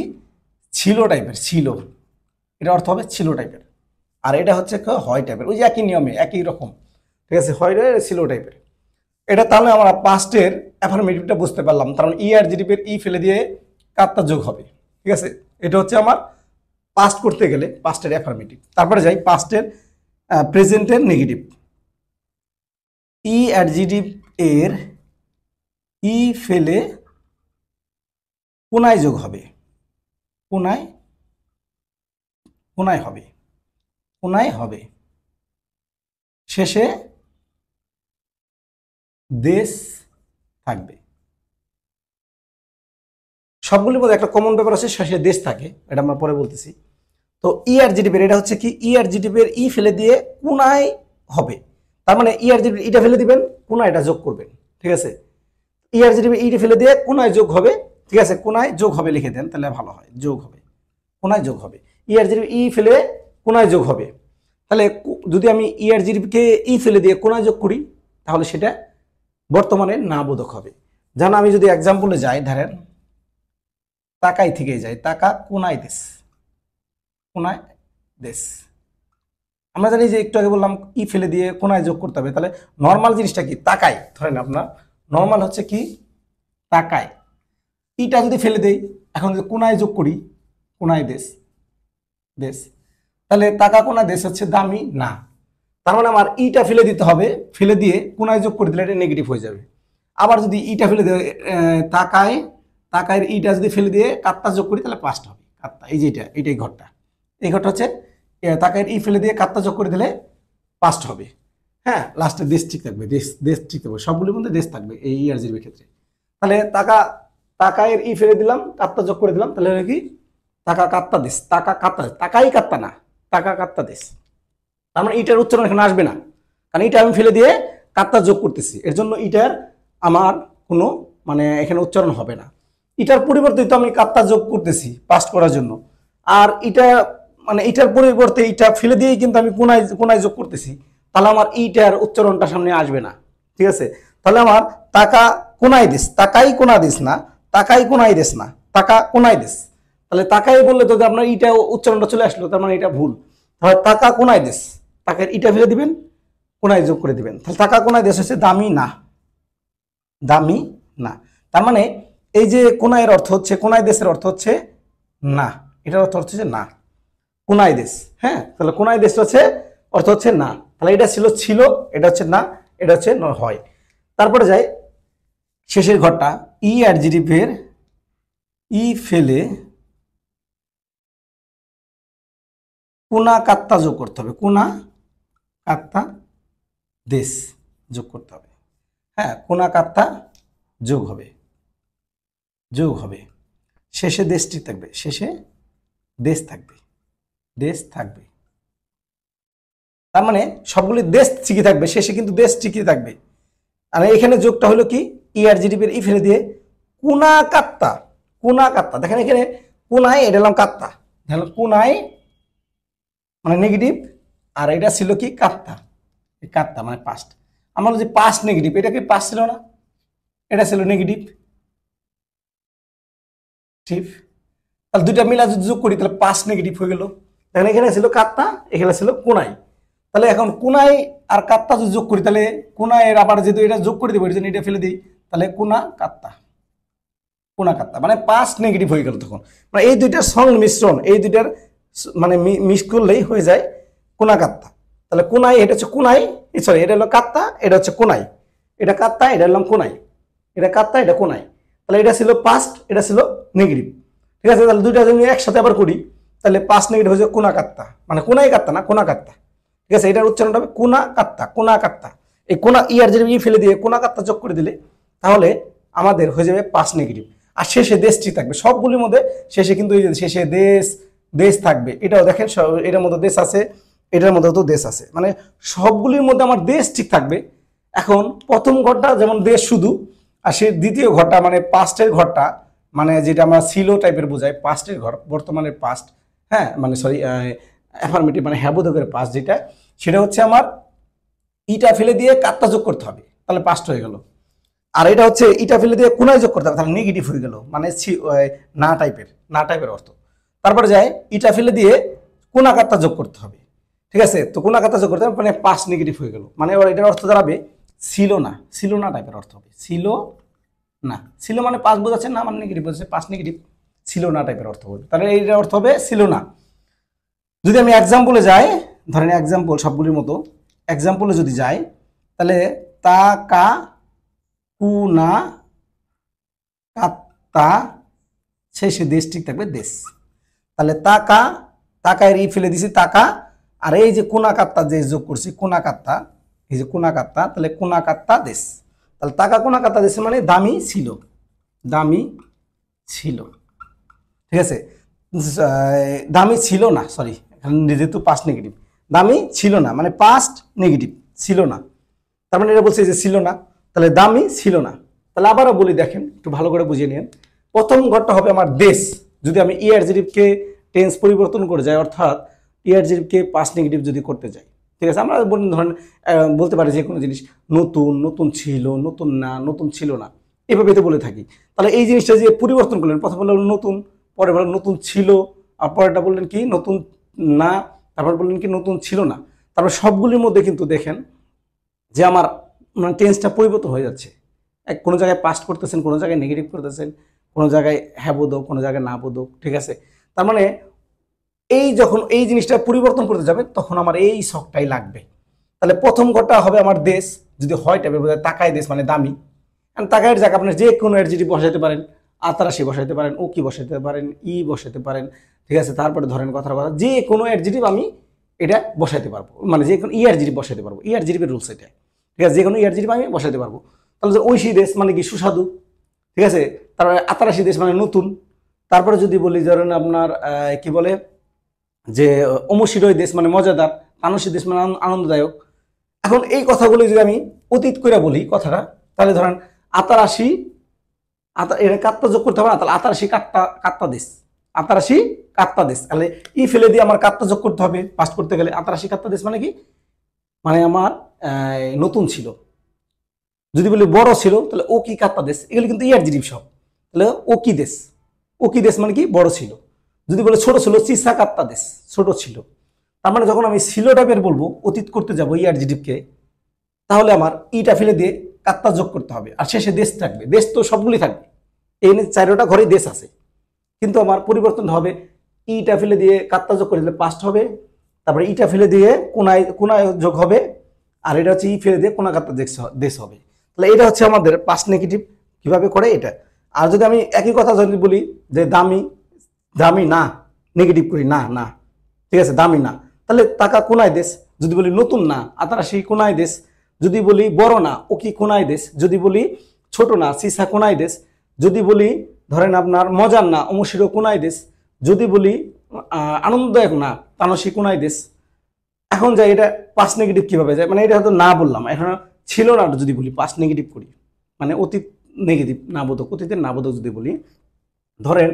ছিল টাইপের, ছিল, এটার অর্থ হবে ছিল টাইপের। আর এটা হচ্ছে হয় টাইপের, ওই যে একই নিয়মে একই রকম, ঠিক আছে, হয় ছিল টাইপের। এটা তাহলে আমরা পাস্টের অ্যাফার্মেটিভটা বুঝতে পারলাম, কারণ ই আর জিডিপের ই ফেলে দিয়ে কাত্তা যোগ হবে, ঠিক আছে। এটা হচ্ছে আমার পাস্ট করতে গেলে পাস্টের অ্যাফার্মেটিভ। তারপরে যাই পাস্টের প্রেজেন্টের নেগেটিভ। ই অ্যাডজেটিভ এর ই ফেলে কোনায় যোগ হবে, কোনায়, কোনায় হবে, কোনায় হবে, শেষে দেশ থাকবে। সবগুলির মধ্যে একটা কমন ব্যাপার আছে, শেষে দেশ থাকে, এটা আমরা পরে বলতেছি। তো ই আর জিডিপের এটা হচ্ছে কি ই আর জিডিপের ই ফেলে দিয়ে কোনায় হবে, তার মানে ই আর জিডিপের ইটা ফেলে দিবেন, কোনায় এটা যোগ করবেন, ঠিক আছে। ই আর জিডিপের ইটা ফেলে দিয়ে কোনায় যোগ হবে, ঠিক আছে, কোনায় যোগ হবে লিখে দেন তাহলে ভালো হয়, যোগ হবে, কোনায় যোগ হবে। ই আর জিডিপি ই ফেলে কোনায় যোগ হবে, তাহলে যদি আমি ই আর জিডিপিকে ই ফেলে দিয়ে কোনায় যোগ করি তাহলে সেটা বর্তমানে না বোধক হবে। যেমন আমি যদি এক্সাম্পলে যাই, ধরেন তাকাই থেকে যাই, তাকা কোনায় দেশ, কোনায় দেশ। আমরা জানি যে একটু আগে বললাম ই ফেলে দিয়ে কোনায় যোগ করতে হবে, তাহলে নর্মাল জিনিসটা কি তাকাই, ধরেন আপনার নর্মাল হচ্ছে কি তাকাই, ইটা যদি ফেলে দেই, এখন যদি কোনায় যোগ করি কোনায় দেশ, দেশ, তাহলে তাকা কোনায় দেশ হচ্ছে দামি না, তার মানে আমার ইটা ফেলে দিতে হবে, ফেলে দিয়ে কোনায় যোগ করে দিলে এটা নেগেটিভ হয়ে যাবে। আবার যদি ইটা ফেলে দিয়ে তাকায়, তাকায়ের ইটা যদি ফেলে দিয়ে কাত্তা যোগ করি তাহলে পাস্ট হবে, কাত্তা, এই যে এটা, এইটাই ঘরটা, এই ঘরটা হচ্ছে তাকায়ের ই ফেলে দিয়ে কাত্তা যোগ করে দিলে পাস্ট হবে। হ্যাঁ, লাস্টে দেশ ঠিক থাকবে, দেশ, দেশ ঠিক থাকবে, সবগুলির মধ্যে দেশ থাকবে এই ই আর জির ক্ষেত্রে। তাহলে তাকা, তাকায়ের ই ফেলে দিলাম, কাত্তা যোগ করে দিলাম, তাহলে কি টাকা কাত্তা দেশ, টাকা কাত্তা, টাকাই কাত্তা না, টাকা কাত্তা দেশ। তার মানে ইটার উচ্চারণ এখানে আসবে না, কারণ ইটা আমি ফেলে দিয়ে কাত্তা যোগ করতেছি, এর জন্য ইটার আমার কোনো মানে এখানে উচ্চারণ হবে না। ইটার পরিবর্তে তো আমি কাত্তা যোগ করতেছি পাস্ট করার জন্য, আর এটা মানে ইটার পরিবর্তে ইটা ফেলে দিয়েই কিন্তু আমি কোনায়, কোনায় যোগ করতেছি, তাহলে আমার ইটার উচ্চারণটা সামনে আসবে না, ঠিক আছে। তাহলে আমার টাকা কোনায় দেশ, টাকাই কোনা দেশ না, টাকাই কোনায় দেশ না, টাকা কোনায় দেশ। তাহলে তাকাই বললে তো আপনার ইটা উচ্চারণটা চলে আসলো, তার মানে এটা ভুল। তাহলে টাকা কোনায় দেশ, টাকার ইটা ফেলে দিবেন, কোনায় যোগ করে দিবেন, তাহলে টাকা কোনায় দেশ হচ্ছে দামি না, দামি না। তার মানে এই যে কোনায়ের অর্থ হচ্ছে, কোনায় দেশের অর্থ হচ্ছে না, এটার অর্থ হচ্ছে না কোনায় দেশ। হ্যাঁ, তাহলে কোনায় দেশ হচ্ছে অর্থ হচ্ছে না, তাহলে এটা ছিল, ছিল, এটা হচ্ছে না, এটা হচ্ছে হয়। তারপরে যাই শেষের ঘরটা, ই আর জিডিপের ই ফেলে কোনা কাত্তা যোগ করতে হবে, কোনা কাত্তা দেশ যোগ করতে হবে। হ্যাঁ, কোনা কাত্তা যোগ হবে, যোগ হবে, শেষে দেশটি থাকবে, শেষে দেশ থাকবে, দেশ থাকবে। তার মানে সবগুলি দেশ ঠিকই থাকবে, শেষে কিন্তু দেশ ঠিকই থাকবে। আর এখানে যোগটা হলো কি ই আর জিডিপির ই ফেলে দিয়ে কোনা কাত্তা, কোনা কাত্তা, দেখেন এখানে কোনায়, এটা এলাম কাত্তা, দেখেন কোনায় মানে নেগেটিভ, আর এটা ছিল কি কাত্তা, কাত্তা মানে পাস্ট। আমরা যে পাস্ট নেগেটিভ, এটা কি পাস্ট ছিল না, এটা ছিল নেগেটিভ, ঠিক। তাহলে দুইটা মিলা যদি যোগ করি তাহলে পাস্ট নেগেটিভ হয়ে গেল। দেখেন এখানে ছিল কাত্তা, এখানে ছিল কোনায়, তাহলে এখন কোনায় আর কাত্তা যদি যোগ করি তাহলে কোনায় আবার যেহেতু এটা যোগ করে দেবো, এটা ফেলে দিই, তাহলে কোনা কাত্তা, কোনা কাত্তা মানে পাস্ট নেগেটিভ হয়ে গেল। তখন মানে এই দুইটার সংমিশ্রণ, এই দুইটার মানে মিক্স করলেই হয়ে যায় কোনা কাত্তা। তাহলে কোনায়, এটা হচ্ছে কোনায়, সরি এটা হলো কাত্তা, এটা হচ্ছে কোনায়, এটা কাত্তা, এটা হলাম কোনায়, এটা কাত্তা, এটা কোনায়, তাহলে এটা ছিল পাস্ট, এটা ছিল নেগেটিভ, ঠিক আছে। তাহলে দুইটা যদি একসাথে আবার করি তাহলে পাস্ট নেগেটিভ হয়ে যায় কোনা কাত্তা, মানে কোনায় কাত্তা না, কোনা কাত্তা, ঠিক আছে। এটার উচ্চারণটা হবে কোনা কাত্তা, কোনা কাত্তা। এই কোনা ই আর যদি ফেলে দিয়ে কোনা কাত্তা যোগ করে দিলে তাহলে আমাদের হয়ে যাবে পাস্ট নেগেটিভ। আর শেষে দেশটি থাকবে, সবগুলির মধ্যে শেষে কিন্তু শেষে দেশ, দেশ থাকবে। এটাও দেখেন এটার মধ্যে দেশ আছে, এটার মধ্যে তো দেশ আছে, মানে সবগুলির মধ্যে আমার দেশ ঠিক থাকবে। এখন প্রথম ঘরটা যেমন দেশ শুধু, আর সে দ্বিতীয় ঘরটা মানে পাস্টের ঘরটা, মানে যেটা আমরা ছিল টাইপের বোঝায়, পাস্টের ঘর, বর্তমানের পাস্ট, হ্যাঁ মানে সরি অ্যাফার্মেটিভ মানে হ্যাবোধকের পাস্ট যেটা, সেটা হচ্ছে আমার ইটা ফেলে দিয়ে কাত্তা যোগ করতে হবে, তাহলে পাস্ট হয়ে গেল। আর এটা হচ্ছে ইটা ফেলে দিয়ে কোনায় যোগ করতে হবে, তাহলে নেগেটিভ হয়ে গেল, মানে না টাইপের অর্থ। তারপরে যায় ইটা ফেলে দিয়ে কোনাকাত্তা যোগ করতে হবে, ঠিক আছে? তো কোনাকাত্তা যোগ করতে হবে মানে পাস নেগেটিভ হয়ে গেল, মানে এটার অর্থ দাঁড়াবে ছিল না টাইপের অর্থ হবে, ছিল মানে পাস বোঝাচ্ছে, না মানে নেগেটিভ বোঝাচ্ছে, পাস নেগেটিভ, ছিল না টাইপের অর্থ হবে, তাহলে এইটার অর্থ হবে ছিল না। যদি আমি এক্সাম্পলে যাই, ধরেন এক্সাম্পল সবগুলির মতো এক্সাম্পলে যদি যাই, তাহলে তা কা কুনা কাত্তা শেষে দেশ ঠিক থাকবে দেশ, তাহলে তাকায় ই ফেলে দিছি তাকা, আর এই যে কোনা কাত্তা যে যোগ করছি কোনা কাত্তা, এই যে কোনা কাত্তা, তাহলে কোনা কাত্তা দেশ, তাহলে তাকা কোনা কাত্তা দেশ মানে দামি ছিল, ঠিক আছে? দামি ছিল না, সরি যেহেতু পাস্ট নেগেটিভ, দামি ছিল না মানে পাস্ট নেগেটিভ, ছিল না, তার মানে এটা বলছে যে ছিল না, তাহলে দামি ছিল না। তাহলে আবারও বলি, দেখেন একটু ভালো করে বুঝিয়ে নিন। প্রথম ঘরটা হবে আমার দেশ, যদি আমি ইআরজেটিভকে টেন্স পরিবর্তন করে যাই, অর্থাৎ ইআরজেটিভকে পাস্ট নেগেটিভ যদি করতে যাই, ঠিক আছে? আমরা ধরেন বলতে পারি যে কোনো জিনিস নতুন ছিল, নতুন ছিল না, এভাবে তো বলে থাকি। তাহলে এই জিনিসটা যে পরিবর্তন করলেন, প্রথম বললেন নতুন, পরে বললেন নতুন ছিল, আর পরেরটা বললেন কি নতুন না, তারপর বললেন কি নতুন ছিল না, তারপর সবগুলির মধ্যে কিন্তু দেখেন যে আমার মানে টেন্সটা পরিবর্তন হয়ে যাচ্ছে, কোনো জায়গায় পাস্ট করতেছেন, কোনো জায়গায় নেগেটিভ করতেছেন, কোনো জায়গায় হ্যাঁ বোধক, কোনো জায়গায় না বোধক, ঠিক আছে? তার মানে এই যখন এই জিনিসটা পরিবর্তন করতে যাবে তখন আমার এই শখটাই লাগবে। তাহলে প্রথম ঘরটা হবে আমার দেশ, যদি হয় টাইপের বোঝায়, তাকায় দেশ মানে দামি, তাকায়ের জায়গা আপনার যে কোনো অ্যাডজেক্টিভ বসাইতে পারেন, আতারাশি বসাইতে পারেন, ও কি বসাইতে পারেন, ই বসাইতে পারেন, ঠিক আছে? তারপরে ধরেন কথার কথা যে কোনো অ্যাডজেক্টিভ আমি এটা বসাইতে পারবো, মানে যে কোনো ইআরজেটিভ বসাইতে পারবো, ইআরজেটিভের রুলস এটা, ঠিক আছে? যে কোনো ইআরজেটিভ আমি বসাইতে পারবো। তাহলে ঐশী দেশ মানে কি সুস্বাদু, ঠিক আছে? তারপরে আতারাশি দেশ মানে নতুন। তারপরে যদি বলি ধরেন আপনার কি বলে যে অমশিরয় দেশ মানে মজাদার, তানসী দেশ মানে আনন্দদায়ক। এখন এই কথাগুলো যদি আমি অতীত করে বলি কথাটা, তাহলে ধরেন আতারাশি, এটা কাত্তা যোগ করতে হবে না, তাহলে আতারাশি কাত্তা দেশ, আতারাশি কাত্তা দেশ, তাহলে ই ফেলে দিয়ে আমার কাত্তা যোগ করতে হবে পাস্ট করতে গেলে। আতারাশি কাত্তা দেশ মানে কি, মানে আমার নতুন ছিল। যদি বলি বড় ছিল, তাহলে ও কি কাত্তা দেশ, এগুলো কিন্তু ইআরজেটিভ সব, তাহলে ও কি দেশ মানে কি বড় ছিল। যদি বলে ছোট ছিল, চিসা কাত্তা দেশ, ছোট ছিল। তার মানে যখন আমি ছিল টাইপের বলবো অতীত করতে যাবো ইআরজেটিভকে, তাহলে আমার ইটা ফেলে দিয়ে কাত্তা যোগ করতে হবে, আর শেষে দেশ থাকবে, দেশ তো সবগুলি থাকবে, এই চারোটা ঘরেই দেশ আছে, কিন্তু আমার পরিবর্তন হবে ইটা ফেলে দিয়ে কাত্তা যোগ করে দিলে পাস্ট হবে, তারপরে ইটা ফেলে দিয়ে কোনায় যোগ হবে, আর এটা হচ্ছে ই ফেলে দিয়ে কোনা কাত্তা দেশ হবে। তাহলে এটা হচ্ছে আমাদের পাস্ট নেগেটিভ কিভাবে করে এটা। আর যদি আমি একই কথা যদি বলি যে দামি না, নেগেটিভ করি না, ঠিক আছে, দামি না, তাহলে টাকা কোনায় দেশ। যদি বলি নতুন না, আতারাশি কোনায় দেশ। যদি বলি বড় না, ও কি কোনায় দেশ। যদি বলি ছোট না, সিসা কোনায় দেশ। যদি বলি ধরেন আপনার মজার না, অমশিরো কোনায় দেশ। যদি বলি আনন্দদায়ক না, তানসী কোনায় দেশ। এখন যাই এটা পাস্ট নেগেটিভ কিভাবে যায়, মানে এটা হয়তো না বললাম, এখন ছিল না যদি বলি পাস্ট নেগেটিভ করি, মানে অতীত নেগেটিভ না বোধক, অতীতের না বোধক যদি বলি, ধরেন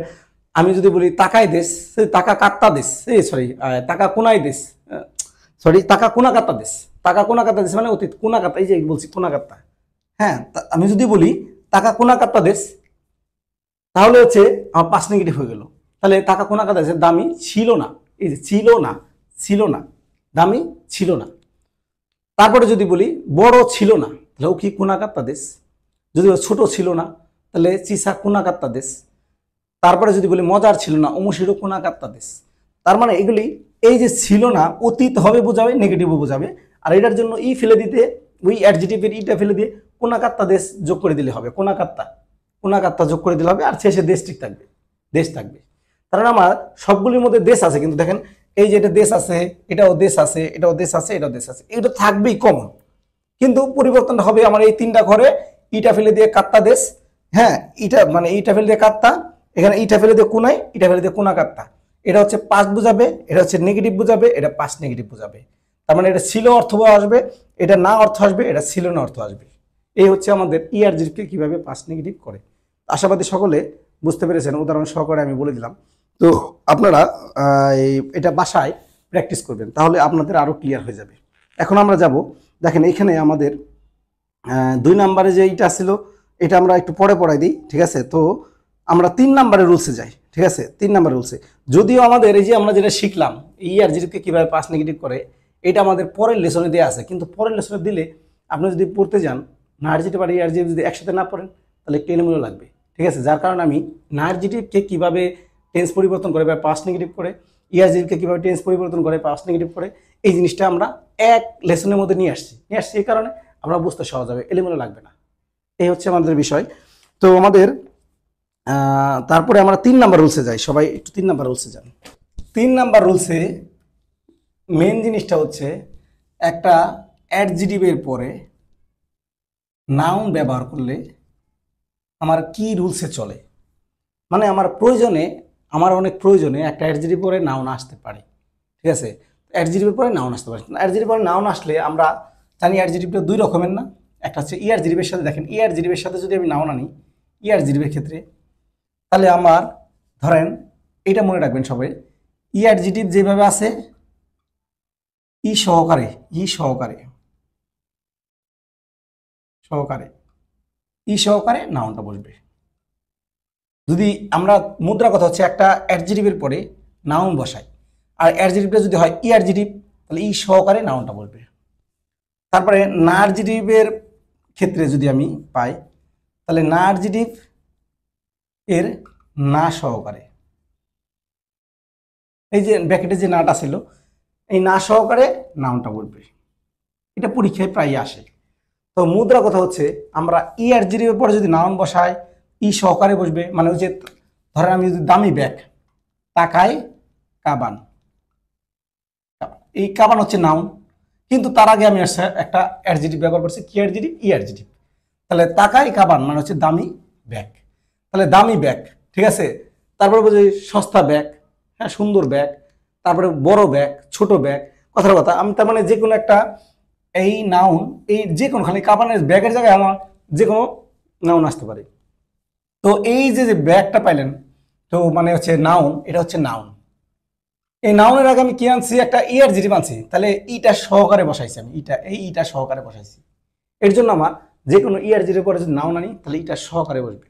আমি যদি বলি তাকায় দেশ, টাকা কাত্তা দেশ, সরি টাকা কোনায় দেশ, সরি টাকা কোনা কাত্তা দেশ, টাকা কোনা কাত্তা দেশ মানে অতীত, কোনা কাত্তা, এই যে বলছি কোনা কাত্তা। হ্যাঁ, আমি যদি বলি টাকা কোনা কাত্তা দেশ, তাহলে হচ্ছে আমার পাস্ট নেগেটিভ হয়ে গেল। তাহলে টাকা কোনা কাত্তা দেশ দামি ছিল না, এই যে ছিল না, দামি ছিল না। তারপরে যদি বলি বড় ছিল না, তাহলে ও কি কোনা কাত্তা দেশ। যদি ছোট ছিল না, তাহলে চিসা কোনা কাত্তা দেশ। তারপরে যদি বলি মজার ছিল না, অমশিরো কোনা কাত্তা দেশ। তার মানে এগুলি এই যে ছিল না অতীত হবে বোঝাবে, নেগেটিভও বোঝাবে, আর এটার জন্য ই ফেলে দিতে ওই অ্যাডজেটিভের ইটা ফেলে দিয়ে কোনা কাত্তা দেশ যোগ করে দিলে হবে, কোনা কাত্তা যোগ করে দিলে হবে, আর শেষে দেশ ঠিক থাকবে, দেশ থাকবে। কারণ আমার সবগুলির মধ্যে দেশ আছে, কিন্তু দেখেন এই যে এটা দেশ আছে, এটাও দেশ আছে, এটাও দেশ আছে, এটাও দেশ আছে, এটা থাকবেই কমন, কিন্তু পরিবর্তনটা হবে আমার এই তিনটা ঘরে ইটা ফেলে দিয়ে কাত্তা দেশ। হ্যাঁ, ইটা মানে ইটা ফেলে দিয়ে কাত্তা, এখানে ইটা ফেলে দিয়ে কোনায়, ইটা ফেলে দিয়ে কোনা কাত্তা। এটা হচ্ছে পাস্ট বোঝাবে, এটা হচ্ছে নেগেটিভ বোঝাবে, এটা পাস্ট নেগেটিভ বোঝাবে। তার মানে এটা ছিল অর্থ আসবে, এটা না অর্থ আসবে, এটা ছিল না অর্থ আসবে। এই হচ্ছে আমাদের ইআরজিকে কিভাবে পাস্ট নেগেটিভ করে। আশাবাদী সকলে বুঝতে পেরেছেন, উদাহরণ সহকারে আমি বলে দিলাম। তো আপনারা এটা বাসায় প্র্যাকটিস করবেন, তাহলে আপনাদের আরো ক্লিয়ার হয়ে যাবে। এখন আমরা যাব, দেখেন এখানে আমাদের 2 নম্বরে যে এইটা ছিল, এটা আমরা একটু পরে পড়াই দিই, ঠিক আছে। তো আমরা 3 নম্বরের রুলসে যাই, ঠিক আছে। 3 নম্বরের রুলসে যদিও আমাদের এই যে আমরা যেটা শিখলাম ERGDIP-কে কীভাবে পাস নেগেটিভ করে, এটা আমাদের পরের লেসনে দেওয়া আছে, কিন্তু পরের লেসনে দিলে আপনি যদি পড়তে যান NARGDIP আর ERGDIP যদি একসাথে না পড়েন তাহলে একটু এলোমেলো লাগবে, ঠিক আছে। যার কারণে আমি NARGDIP-কে কীভাবে টেন্স পরিবর্তন করে বা পাস নেগেটিভ করে, ERGDIP-কে কীভাবে টেন্স পরিবর্তন করে পাস নেগেটিভ করে, এই জিনিসটা আমরা এক লেসনের মধ্যে নিয়ে আসছি এই কারণে আমরা বুঝতে সহজ হবে, এলোমেলো লাগবে না। এই হচ্ছে আমাদের বিষয়। তো আমাদের তারপরে আমরা 3 নাম্বার রুলসে যাই, সবাই একটু 3 নাম্বার রুলসে যান। 3 নাম্বার রুলসে মেন জিনিসটা হচ্ছে একটা অ্যাডজেক্টিভের পরে নাউন ব্যবহার করলে আমার কি রুলসে চলে, মানে আমার অনেক প্রয়োজনে একটা অ্যাডজেক্টিভ পরে নাউন আসতে পারে, ঠিক আছে। অ্যাডজেক্টিভের পরে নাউন আসতে পারে, অ্যাডজেক্টিভ পরে নাউন আসলে আমরা জানি অ্যাডজেক্টিভটা 2 রকমের না, একটা হচ্ছে ERGDIP-এর সাথে, দেখেন ERGDIP-এর সাথে যদি আমি নাউন আনি ERGDIP-এর ক্ষেত্রে, তাহলে আমার ধরেন এটা মনে রাখবেন সবাই, ERGDIP যেভাবে আছে ই সহকারে নাউনটা বসবে। যদি আমরা মুদ্রা কথা হচ্ছে একটা অ্যাডজেক্টিভের পরে নাউন বসাই আর অ্যাডজেক্টিভটা যদি হয় ERGDIP তাহলে ই সহকারে নাউনটা বসবে। তারপরে NARGDIP-এর ক্ষেত্রে যদি আমি পাই তাহলে NARGDIP এর না সহকারে, এই যে ব্র্যাকেটে যে নাটা ছিল এই না সহকারে নাউনটা বলবে, এটা পরীক্ষায় প্রায় আসে। তো মুদ্রা কথা হচ্ছে আমরা ERGDIP-এর পরে যদি নাউন বসাই ই সহকারে বসবে, মানে ওই যে ধরেন আমি যদি দামি ব্যাগ, তাকায় কাবান, এই কাবান হচ্ছে নাউন, কিন্তু তার আগে আমি একটা অ্যাডজেক্টিভ ব্যবহার করছি, কি অ্যাডজেক্টিভ? ERGDIP। তাহলে তাকায় কাবান মানে হচ্ছে দামি ব্যাগ, তাহলে দামি ব্যাগ, ঠিক আছে। তারপরে বলছি সস্তা ব্যাগ, হ্যাঁ সুন্দর ব্যাগ, তারপরে বড় ব্যাগ, ছোট ব্যাগ, কথার কথা আমি তার মানে যে কোনো একটা এই নাউন, এই যে কোনো খালি কাবানের ব্যাগের জায়গায় আমার যে কোনো নাউন আসতে পারে। তো এই যে ব্যাগটা পাইলেন, তো মানে হচ্ছে নাউন, এটা হচ্ছে নাউন। এই নাউনের আগে আমি কি আনছি? একটা ERGDIP আনছি, তাহলে ইটা সহকারে বসাইছি আমি, ইটা সহকারে বসাইছি। এর জন্য আমার যে কোনো ERGDIP পরে যদি নাউন আনি তাহলে ইটা সহকারে বসবে।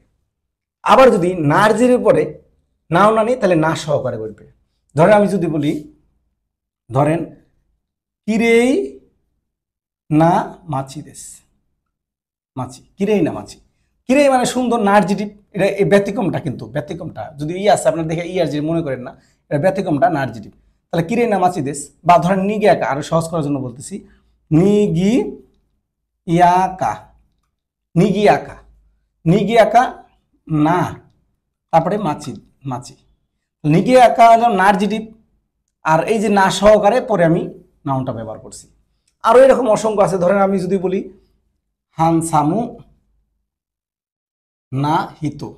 আবার যদি NARGDIP পরে নাউন আনি তাহলে না সহকারে বসবে। ধরেন আমি যদি বলি, ধরেন কিরেই না মাছি দেশ, মাছি, কিরেই না মাছি, কিরেই মানে সুন্দর, NARGDIP এটা এই ব্যতিক্রমটা, কিন্তু ব্যতিক্রমটা যদি আছে আপনার দেখে ERGDIP মনে করেন না, এটা ব্যতিক্রমটা NARGDIP। তাহলে কিরেই না মাছি দেশ, বা ধরেন নিগি আঁকা, আরো সহজ করার জন্য বলতেছি, নিগি ইয়াকা, নিগি আঁকা, নিগি আঁকা না, তারপরে মাছি, মাছি, নিগি আঁকা হলো NARGDIP, আর এই যে না সহকারে পরে আমি নাউনটা ব্যবহার করছি। আরো এরকম অসংখ্য আছে। ধরেন আমি যদি বলি হানসামু না হিতু,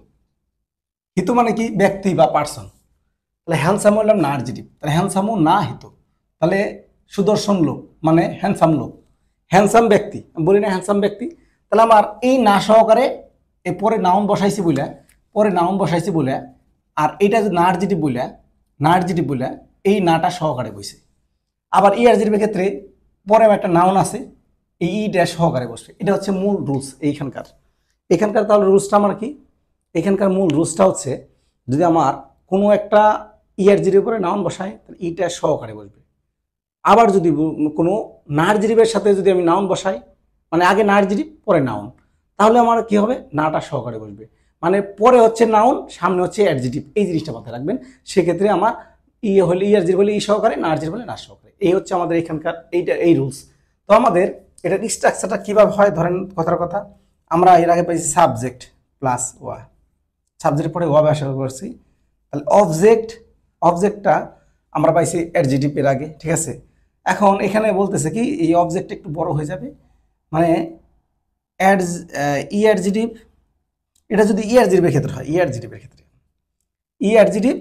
হিতু মানে কি? ব্যক্তি বা পার্সন, তাহলে হ্যান্ডসাম হলাম NARGDIP, তাহলে হ্যান্ডসামু না হিতু, তাহলে সুদর্শন লোক মানে হ্যান্ডসাম লোক, হ্যান্ডসাম ব্যক্তি বলি না, হ্যান্ডসাম ব্যক্তি। তাহলে আমার এই না সহকারে এই পরে নাউন বসাইছি বলে, আর এইটা যে NARGDIP বলে এই নাটা সহকারে বসে। আবার ERGDIP-এর ক্ষেত্রে পরে একটা নাউন আছে, এই ইটা সহকারে বসবে। এটা হচ্ছে মূল রুলস এখানকার। তাহলে রুলসটা আমার কি? এখানকার মূল রুলসটা হচ্ছে যদি আমার কোনো একটা ERGDIP-এর উপরে নাউন বসাই তাহলে ইটা সহকারে বসবে। আবার যদি কোনো NARGDIP-এর সাথে যদি আমি নাউন বসাই, মানে আগে NARGDIP পরে নাউন, তাহলে আমার কি হবে? নাটা সহকারে বসবে, মানে পরে হচ্ছে নাউন, সামনে হচ্ছে অ্যাডজেক্টিভ। এই জিনিসটা মাথায় রাখবেন। সেক্ষেত্রে আমার ERGDIP হলে ই সহকারে, NARGDIP হলে না সহকারে। এই হচ্ছে আমাদের এখানকার এই রুলস। তো আমাদের এটার স্ট্রাকচারটা কিভাবে হয়, ধরেন কথার কথা আমরা এর আগে পাইছি সাবজেক্ট প্লাস ওয়া, সাবজেক্টের পরে ওয়া ব্যবহার করছি। তাহলে অবজেক্টটা আমরা পাইছি অ্যাডজেক্টিভ এর আগে, ঠিক আছে। এখন এখানে বলতেছে কি এই অবজেক্টটা একটু বড় হয়ে যাবে, মানে ERGDIP, এটা যদি ERGDIP-এর ক্ষেত্রে হয়, ERGDIP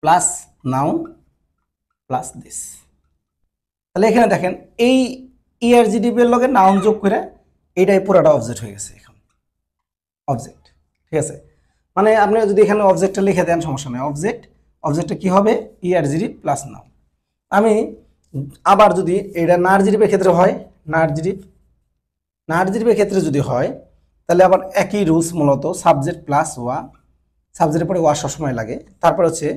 plus noun plus this, তাহলে এখানে দেখেন এই ERGDIP-এর লগে নাউন যোগ করে এইটাই পুরোটা অবজেক্ট হয়ে গেছে। এখন অবজেক্ট, ঠিক আছে, মানে আপনি যদি এখানে অবজেক্টটা লিখে দেন সমস্যা নেই। অবজেক্টটা কি হবে? ERGDIP plus noun. আমি আবার যদি এটা NARGDIP-এর ক্ষেত্রে হয়, NARGDIP-এর ক্ষেত্রে যদি হয় তাহলে আবার একই রুলস, মূলত সাবজেক্ট প্লাস ওয়া, সাবজেক্টের পরে ওয়া সবসময় লাগে। তারপর হচ্ছে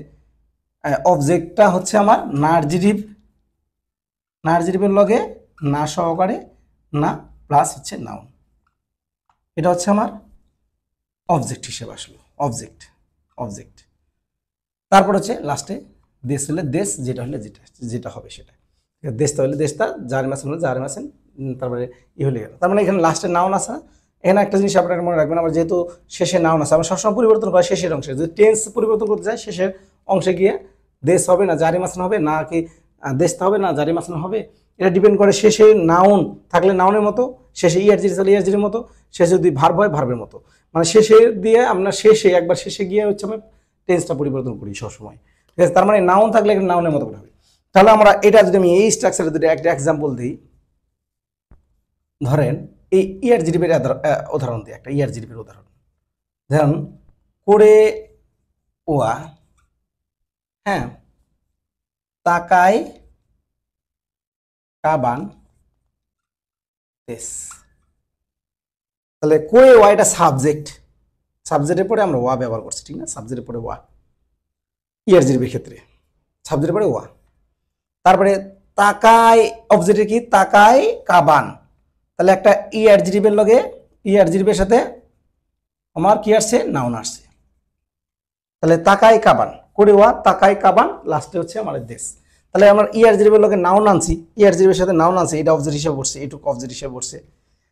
অবজেক্টটা হচ্ছে আমার নার্জিটিভ, নার্জিটিভের লগে না সহকারে না প্লাস হচ্ছে নাউন, এটা হচ্ছে আমার অবজেক্ট হিসেবে আসলো, অবজেক্ট, অবজেক্ট। তারপর হচ্ছে লাস্টে দেশ হলে দেশ, যেটা হলে যেটা যেটা হবে সেটা, দেশটা হলে দেশটা, জারিম আছেন হলে জারিম আছেন, তারপরে ই হলে গেল। তার মানে এখানে লাস্টে নাউন আছে। এখানে একটা জিনিস আপনারা মনে রাখবেন, আমার যেহেতু শেষে নাউন আছে, আমরা সবসময় পরিবর্তন করা শেষের অংশে, যদি টেন্স পরিবর্তন করতে চাই শেষের অংশে গিয়ে দেশ হবে না জারিম আছেন হবে, না কি দেশটা হবে না জারিম আছেন হবে, এটা ডিপেন্ড করে শেষে নাউন থাকলে নাউনের মতো, শেষে ইয়ারজিরি থাকলে ইয়ারজিরির মতো, শেষে যদি ভার্ব হয় ভার্বের মতো, মানে শেষে দিয়ে আমরা শেষে একবার শেষে গিয়ে হচ্ছে আমি টেন্সটা পরিবর্তন করি সবসময়, ঠিক আছে। তার মানে নাউন থাকলে নাউনের মতো করে হবে। তাহলে আমরা এটা যদি আমি এই স্ট্রাকচারে যদি একটা এক্সাম্পল দিই, ধরেন এই ইয়ারজিডিপের উদাহরণ দিই, একটা ইয়ারজিডিপের উদাহরণ, ধরেন করে ওয়া, হ্যাঁ, তাকায় কাবান দেশ। তাহলে করে ওয়া এটা সাবজেক্ট, সাবজেক্টের পরে আমরা ওয়া ব্যবহার করছি, ঠিক না, সাবজেক্টের পরে ওয়া ইয়ারজিডিপের ক্ষেত্রে সাবজেক্টের পরে ওয়া। তারপরে তাকায় অবজেক্টের কি, তাকায় কাবান, তাহলে একটা ইআরজিডিপের লগে ইআরজিডিপের সাথে আমার কি আসছে, নাউন আসছে। তাহলে তাকাই কাবান করে ওয়া, তাকাই কাবান, লাস্টে হচ্ছে আমাদের দেশ। তাহলে আমার ইআরজিডিপের লগে নাউন আনছি, ইআরজিডিপের সাথে নাউন আনছি, এটা অবজেক্ট হিসেবে পড়ছে, এটুকু অবজেক্ট হিসেবে পড়ছে,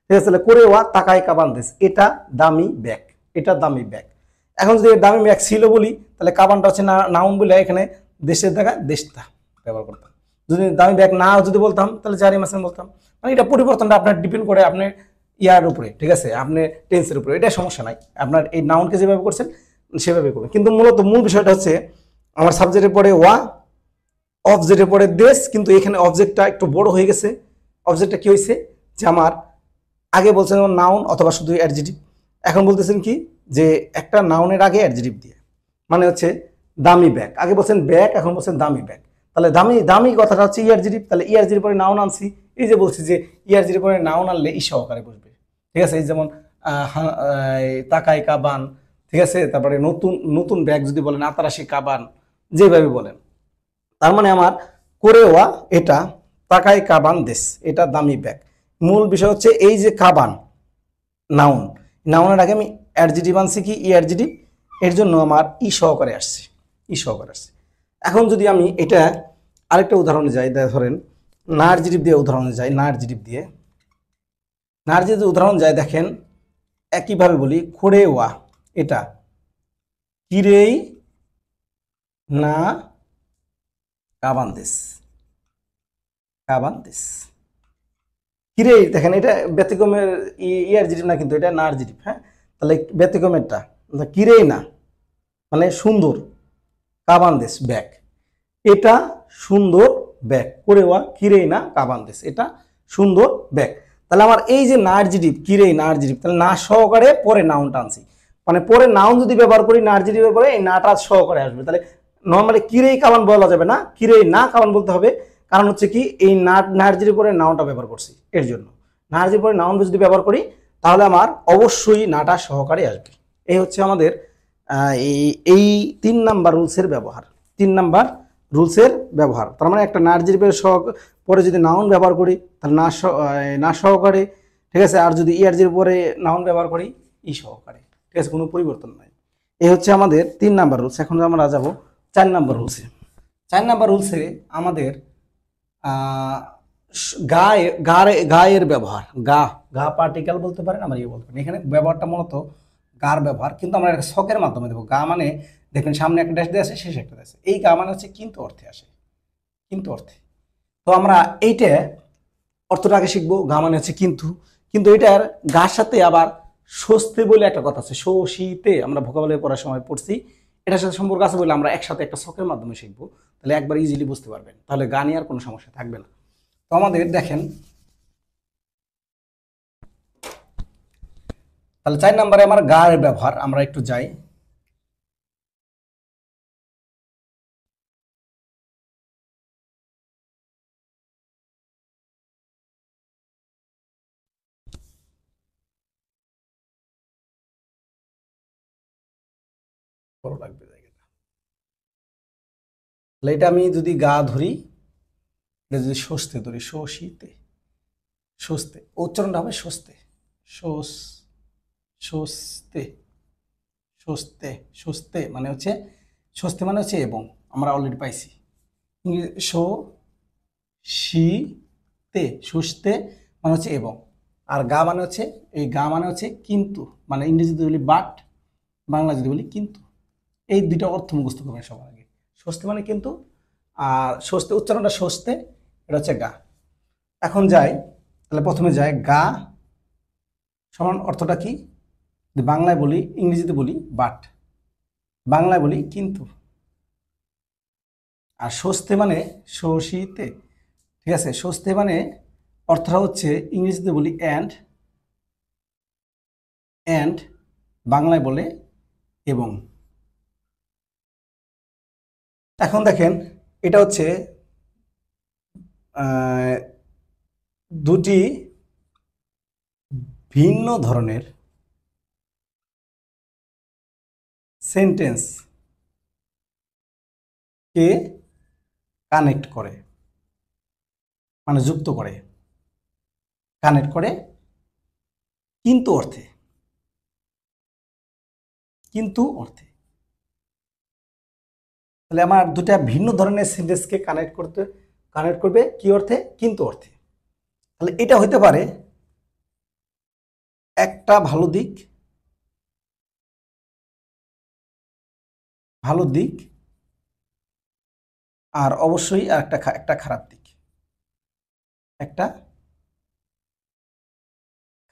ঠিক আছে। তাহলে করে ওয়া, তাকাই কাবান দেশ, এটা দামি ব্যাগ, এটা দামি ব্যাগ। এখন যদি দামি ব্যাগ ছিল বলি, তাহলে কাবানটা হচ্ছে নাউন বলে এখানে দেশের জায়গায় দেশটা ব্যবহার করতাম। যদি দামি ব্যাগ না যদি বলতাম, তাহলে জারিম আছেন বলতাম। মানে এটা পরিবর্তনটা আপনার ডিপেন্ড করে আপনার ইয়ার উপরে, ঠিক আছে, আপনি টেন্সের উপরে, এটা সমস্যা নাই, আপনার এই নাউনকে যেভাবে করছেন সেভাবে করবেন। কিন্তু মূলত মূল বিষয়টা হচ্ছে আমার সাবজেক্টের পরে ওয়া, অবজেক্টের পরে দেশ, কিন্তু এখানে অবজেক্টটা একটু বড় হয়ে গেছে। অবজেক্টটা কি হয়েছে, যে আমার আগে বলছেন নাউন অথবা শুধু অ্যাডজেটিভ, এখন বলতেছেন কি যে একটা নাউনের আগে অ্যাডজেটিভ দিয়ে, মানে হচ্ছে দামি ব্যাগ, আগে বলছেন ব্যাগ, এখন বলছেন দামি ব্যাগ। তাহলে দামি দামি কথাটা হচ্ছে ইয়ারজিটিভ, তাহলে ইয়ারজির পরে নাউন আনছি, এই যে বলছি যে ইয়ারজির পরে নাউন আনলে ই সহকারে বসবে, ঠিক আছে। এই যেমন তাকাই কাবান, ঠিক আছে। তারপরে নতুন নতুন ব্যাগ যদি বলেন আতারাশি কাবান, যেভাবে বলেন, তার মানে আমার করেওয়া এটা, তাকাই কাবান দেশ, এটা দামি ব্যাগ। মূল বিষয় হচ্ছে এই যে কাবান নাউন, নাউনের আগে আমি অ্যাডজেটিভ আনছি কি ইঅ্যাডজেটিভ, এর জন্য আমার ই সহকারে আসছে, ই সহকারে আসছে। এখন যদি আমি এটা আরেকটা উদাহরণে যাই, ধরেন নার্জিটিভ দিয়ে উদাহরণে যাই, নার্জিটিভ দিয়ে, নার্জিটিভ উদাহরণ যায়, দেখেন একইভাবে বলি খোড়ে ওয়া, এটা কিরেই না কাবান্দেস, কাবান্দেস, কিরে, দেখেন এটা ব্যতিক্রমের ইয়ারজিটিভ না, কিন্তু এটা নার্জিটিভ, হ্যাঁ। তাহলে ব্যতিক্রমেরটা কিরেই না মানে সুন্দর, কাবান্দেস ব্যাগ, এটা সুন্দর ব্যাগ, করেওয়া কিরেই না কাবান্দেস, এটা সুন্দর ব্যাগ। তাহলে আমার এই যে নার্জিটিভ কিরেই নার্জিটিভ, তাহলে না সহকারে পরে নাউনটা আনছি, মানে পরে নাউন যদি ব্যবহার করি নার্জিটিভের পরে এই নাটা সহকারে আসবে। তাহলে নর্মালি কিরেই কাবান বলা যাবে না, কিরেই না কাবান বলতে হবে, কারণ হচ্ছে কি এই নার্জির পরে নাউনটা ব্যবহার করছি, এর জন্য নার্জির পরে নাউন যদি ব্যবহার করি তাহলে আমার অবশ্যই নাটা সহকারে আসবে। এই হচ্ছে আমাদের এই 3 নাম্বার রুলসের ব্যবহার, 3 নাম্বার রুলসের ব্যবহার। তার মানে একটা নার্জির পরে যদি নাউন ব্যবহার করি তাহলে না সহকারে, ঠিক আছে। আর যদি ইয়ারজির পরে নাউন ব্যবহার করি ই সহকারে, ঠিক আছে, কোনো পরিবর্তন নাই। এই হচ্ছে আমাদের 3 নাম্বার রুলস। এখন আমরা যাব 4 নাম্বার রুলসে। 4 নাম্বার রুলসে আমাদের গায়ের ব্যবহার, গা গা পার্টিকেল বলতে পারেন, আমরা ইয়ে বলতে পারি, এখানে ব্যবহারটা মূলত গার ব্যবহার, কিন্তু আমরা একটা শখের মাধ্যমে দেবো। গা মানে দেখবেন সামনে একটা ড্যাশ দিয়ে আসে, শেষে একটা ড্যাশ, এই গা মানে হচ্ছে কিন্তু অর্থে আসে, কিন্তু অর্থে। তো আমরা এইটা অর্থটা আগে শিখবো, গা মানে হচ্ছে কিন্তু, কিন্তু এটার গার সাথে আবার স্বস্তি বলে একটা কথা আছে, শোষিতে আমরা ভোকাবুলারি পড়ার সময় পড়ছি, এটার সাথে সম্পর্ক আছে বলে আমরা একসাথে একটা শখের মাধ্যমে শিখবো, তাহলে একবার ইজিলি বুঝতে পারবেন, তাহলে গা নিয়ে আর কোনো সমস্যা থাকবে না। তো আমাদের দেখেন, তাহলে 4 নাম্বারে আমার গার ব্যবহার, আমরা একটু যাই। বড় লাগবে জায়গাটা। তাহলে এটা আমি যদি গা ধরি, এটা যদি স্বস্তে ধরি, স্বস্তিতে, স্বস্তে, উচ্চারণটা হবে স্বস্তে, স্বস, স্বস্তে, স্বস্তে, স্বস্তে মানে হচ্ছে, স্বস্তে মানে হচ্ছে এবং, আমরা অলরেডি পাইছি। শীতে, সুস্থে মানে হচ্ছে এবং, আর গা মানে হচ্ছে, এই গা মানে হচ্ছে কিন্তু, মানে ইংরেজিতে বলি বাট, বাংলা যদি বলি কিন্তু। এই দুইটা অর্থ মুখস্থ করবেন সবার আগে। স্বস্তি মানে কিন্তু, আর স্বস্তি উচ্চারণটা স্বস্তে, এটা হচ্ছে গা। এখন যাই, তাহলে প্রথমে যাই গা সমান অর্থটা কি, বাংলায় বলি, ইংরেজিতে বলি বাট, বাংলায় বলি কিন্তু। আর স্বস্তি মানে স্বস্তিতে, ঠিক আছে, স্বস্তি মানে অর্থটা হচ্ছে ইংরেজিতে বলি অ্যান্ড, অ্যান্ড বাংলায় বলে এবং। এখন দেখেন এটা হচ্ছে দুটি ভিন্ন ধরনের সেন্টেন্স কে কানেক্ট করে, মানে যুক্ত করে, কানেক্ট করে কিন্তু অর্থে, কিন্তু অর্থে। তাহলে আমার দুটা ভিন্ন ধরনের সেন্টেন্সকে কানেক্ট করবে কি অর্থে, কিন্তু অর্থে। তাহলে এটা হইতে পারে একটা ভালো দিক, ভালো দিক, আর অবশ্যই আর একটা খারাপ দিক, একটা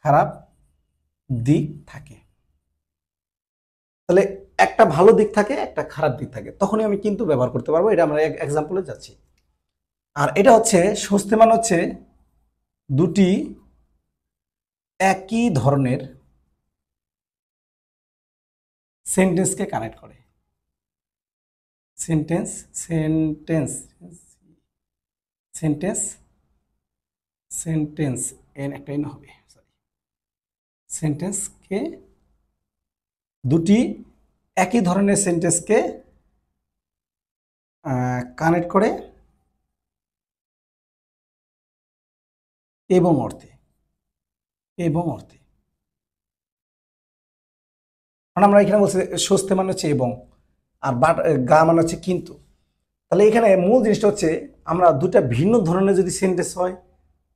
খারাপ দিক থাকে। তাহলে একটা ভালো দিক থাকে, একটা খারাপ দিক থাকে, তখনই আমি কিন্তু ব্যবহার করতে পারবো। এটা আমরা এক্সাম্পলে যাচ্ছি। আর এটা হচ্ছে স্বস্তি মানে হচ্ছে দুটি একই ধরনের সেন্টেন্সকে কানেক্ট করে, sentence, sentence, sentence, sentence N একটা এন হবে, সরি, সেন্টেন্সকে, দুটি একই ধরনের সেন্টেন্সকে কানেক্ট করে এবং অর্থে, এবং অর্থে। কারণ আমরা এখানে বলছি স্বস্তি মানে হচ্ছে এবং, আর বাট গা মানে হচ্ছে কিন্তু। তাহলে এখানে মূল জিনিসটা হচ্ছে আমরা দুটা ভিন্ন ধরনের যদি সেন্টেন্স হয়,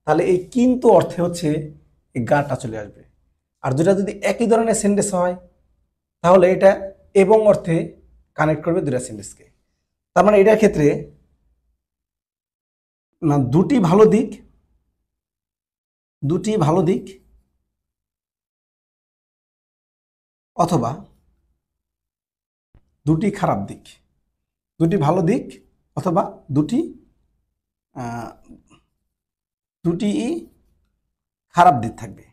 তাহলে এই কিন্তু অর্থে হচ্ছে এই গাটা চলে আসবে। আর দুটা যদি একই ধরনের সেন্টেন্স হয়, তাহলে এটা এবং অর্থে কানেক্ট করবে দুটা সেন্টেন্সকে। তার মানে এটার ক্ষেত্রে না, দুটি ভালো দিক, দুটি ভালো দিক অথবা দুটি খারাপ দিক, দুটি ভালো দিক অথবা দুটি দুটি খারাপ দিক থাকবে,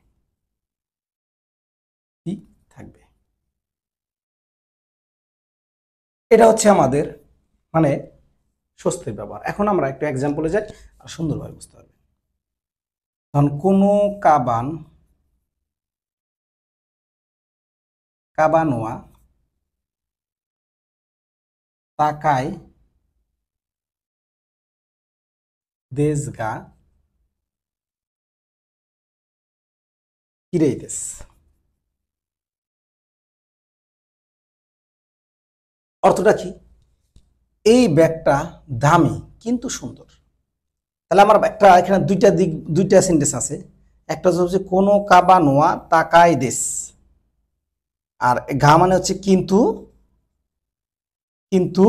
দিক থাকবে। এটা হচ্ছে আমাদের মানে স্বস্তির ব্যবহার। এখন আমরা একটু এক্সাম্পলে যাই আর সুন্দরভাবে বুঝতে পারবে। ধরুন কোনো কাবান, কাবানোয়া তাকায় দেশগা কিরেইতেস। অর্থটা কি, এই ব্যাগটা দামি কিন্তু সুন্দর। তাহলে আমার একটা এখানে দুইটা দিক, দুইটা সেন্টেন্স আছে। একটা হচ্ছে কোনো কাবানোয়া তাকায় দেশ, আর ঘা মানে হচ্ছে কিন্তু, কিন্তু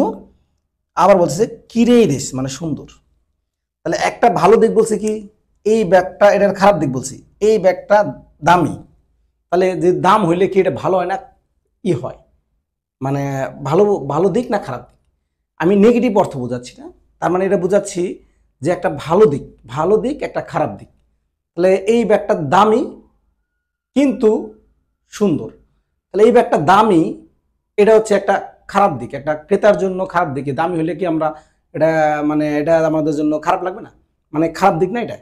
আবার বলছে কিরেই দেশ মানে সুন্দর। তাহলে একটা ভালো দিক বলছে কি, এই ব্যাগটা, এটার খারাপ দিক বলছি এই ব্যাগটা দামি। তাহলে যে দাম হইলে কি এটা ভালো হয় না ই হয়, মানে ভালো, ভালো দিক না খারাপ দিক, আমি নেগেটিভ অর্থ বোঝাচ্ছি না। তার মানে এটা বোঝাচ্ছি যে একটা ভালো দিক, ভালো দিক একটা খারাপ দিক। তাহলে এই ব্যাগটা দামি কিন্তু সুন্দর, তাহলে এই ব্যাগটা দামি, এটা হচ্ছে একটা খারাপ দিক, একটা ক্রেতার জন্য খারাপ দিক। দামি হলে কি আমরা এটা, মানে এটা আমাদের জন্য খারাপ লাগবে না, মানে খারাপ দিক না এটা।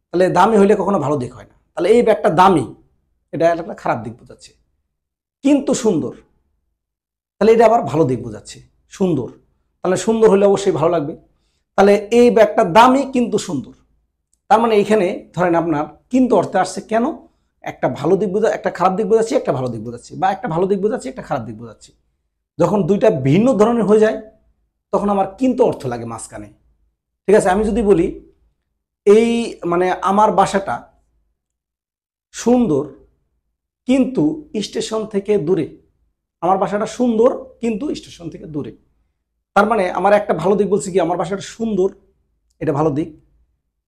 তাহলে দামি হইলে কখনো ভালো দিক হয় না। তাহলে এই ব্যাগটা দামি, এটা একটা খারাপ দিক বোঝাচ্ছে। কিন্তু সুন্দর, তাহলে এটা আবার ভালো দিক বোঝাচ্ছে, সুন্দর। তাহলে সুন্দর হলে অবশ্যই ভালো লাগবে। তাহলে এই ব্যাগটা দামি কিন্তু সুন্দর, তার মানে এখানে ধরেন আপনার কিন্তু অর্থে আসছে কেন, একটা ভালো দিক বোঝা, একটা খারাপ দিক বোঝাচ্ছি, একটা ভালো দিক বোঝাচ্ছি, বা একটা ভালো দিক বোঝাচ্ছি, একটা খারাপ দিক বোঝাচ্ছি। যখন দুইটা ভিন্ন ধরনের হয়ে যায় তখন আমার কিন্তু অর্থ লাগে মাঝখানে। ঠিক আছে, আমি যদি বলি এই মানে আমার বাসাটা সুন্দর কিন্তু স্টেশন থেকে দূরে, আমার বাসাটা সুন্দর কিন্তু স্টেশন থেকে দূরে, তার মানে আমার একটা ভালো দিক বলছি কি আমার বাসাটা সুন্দর, এটা ভালো দিক।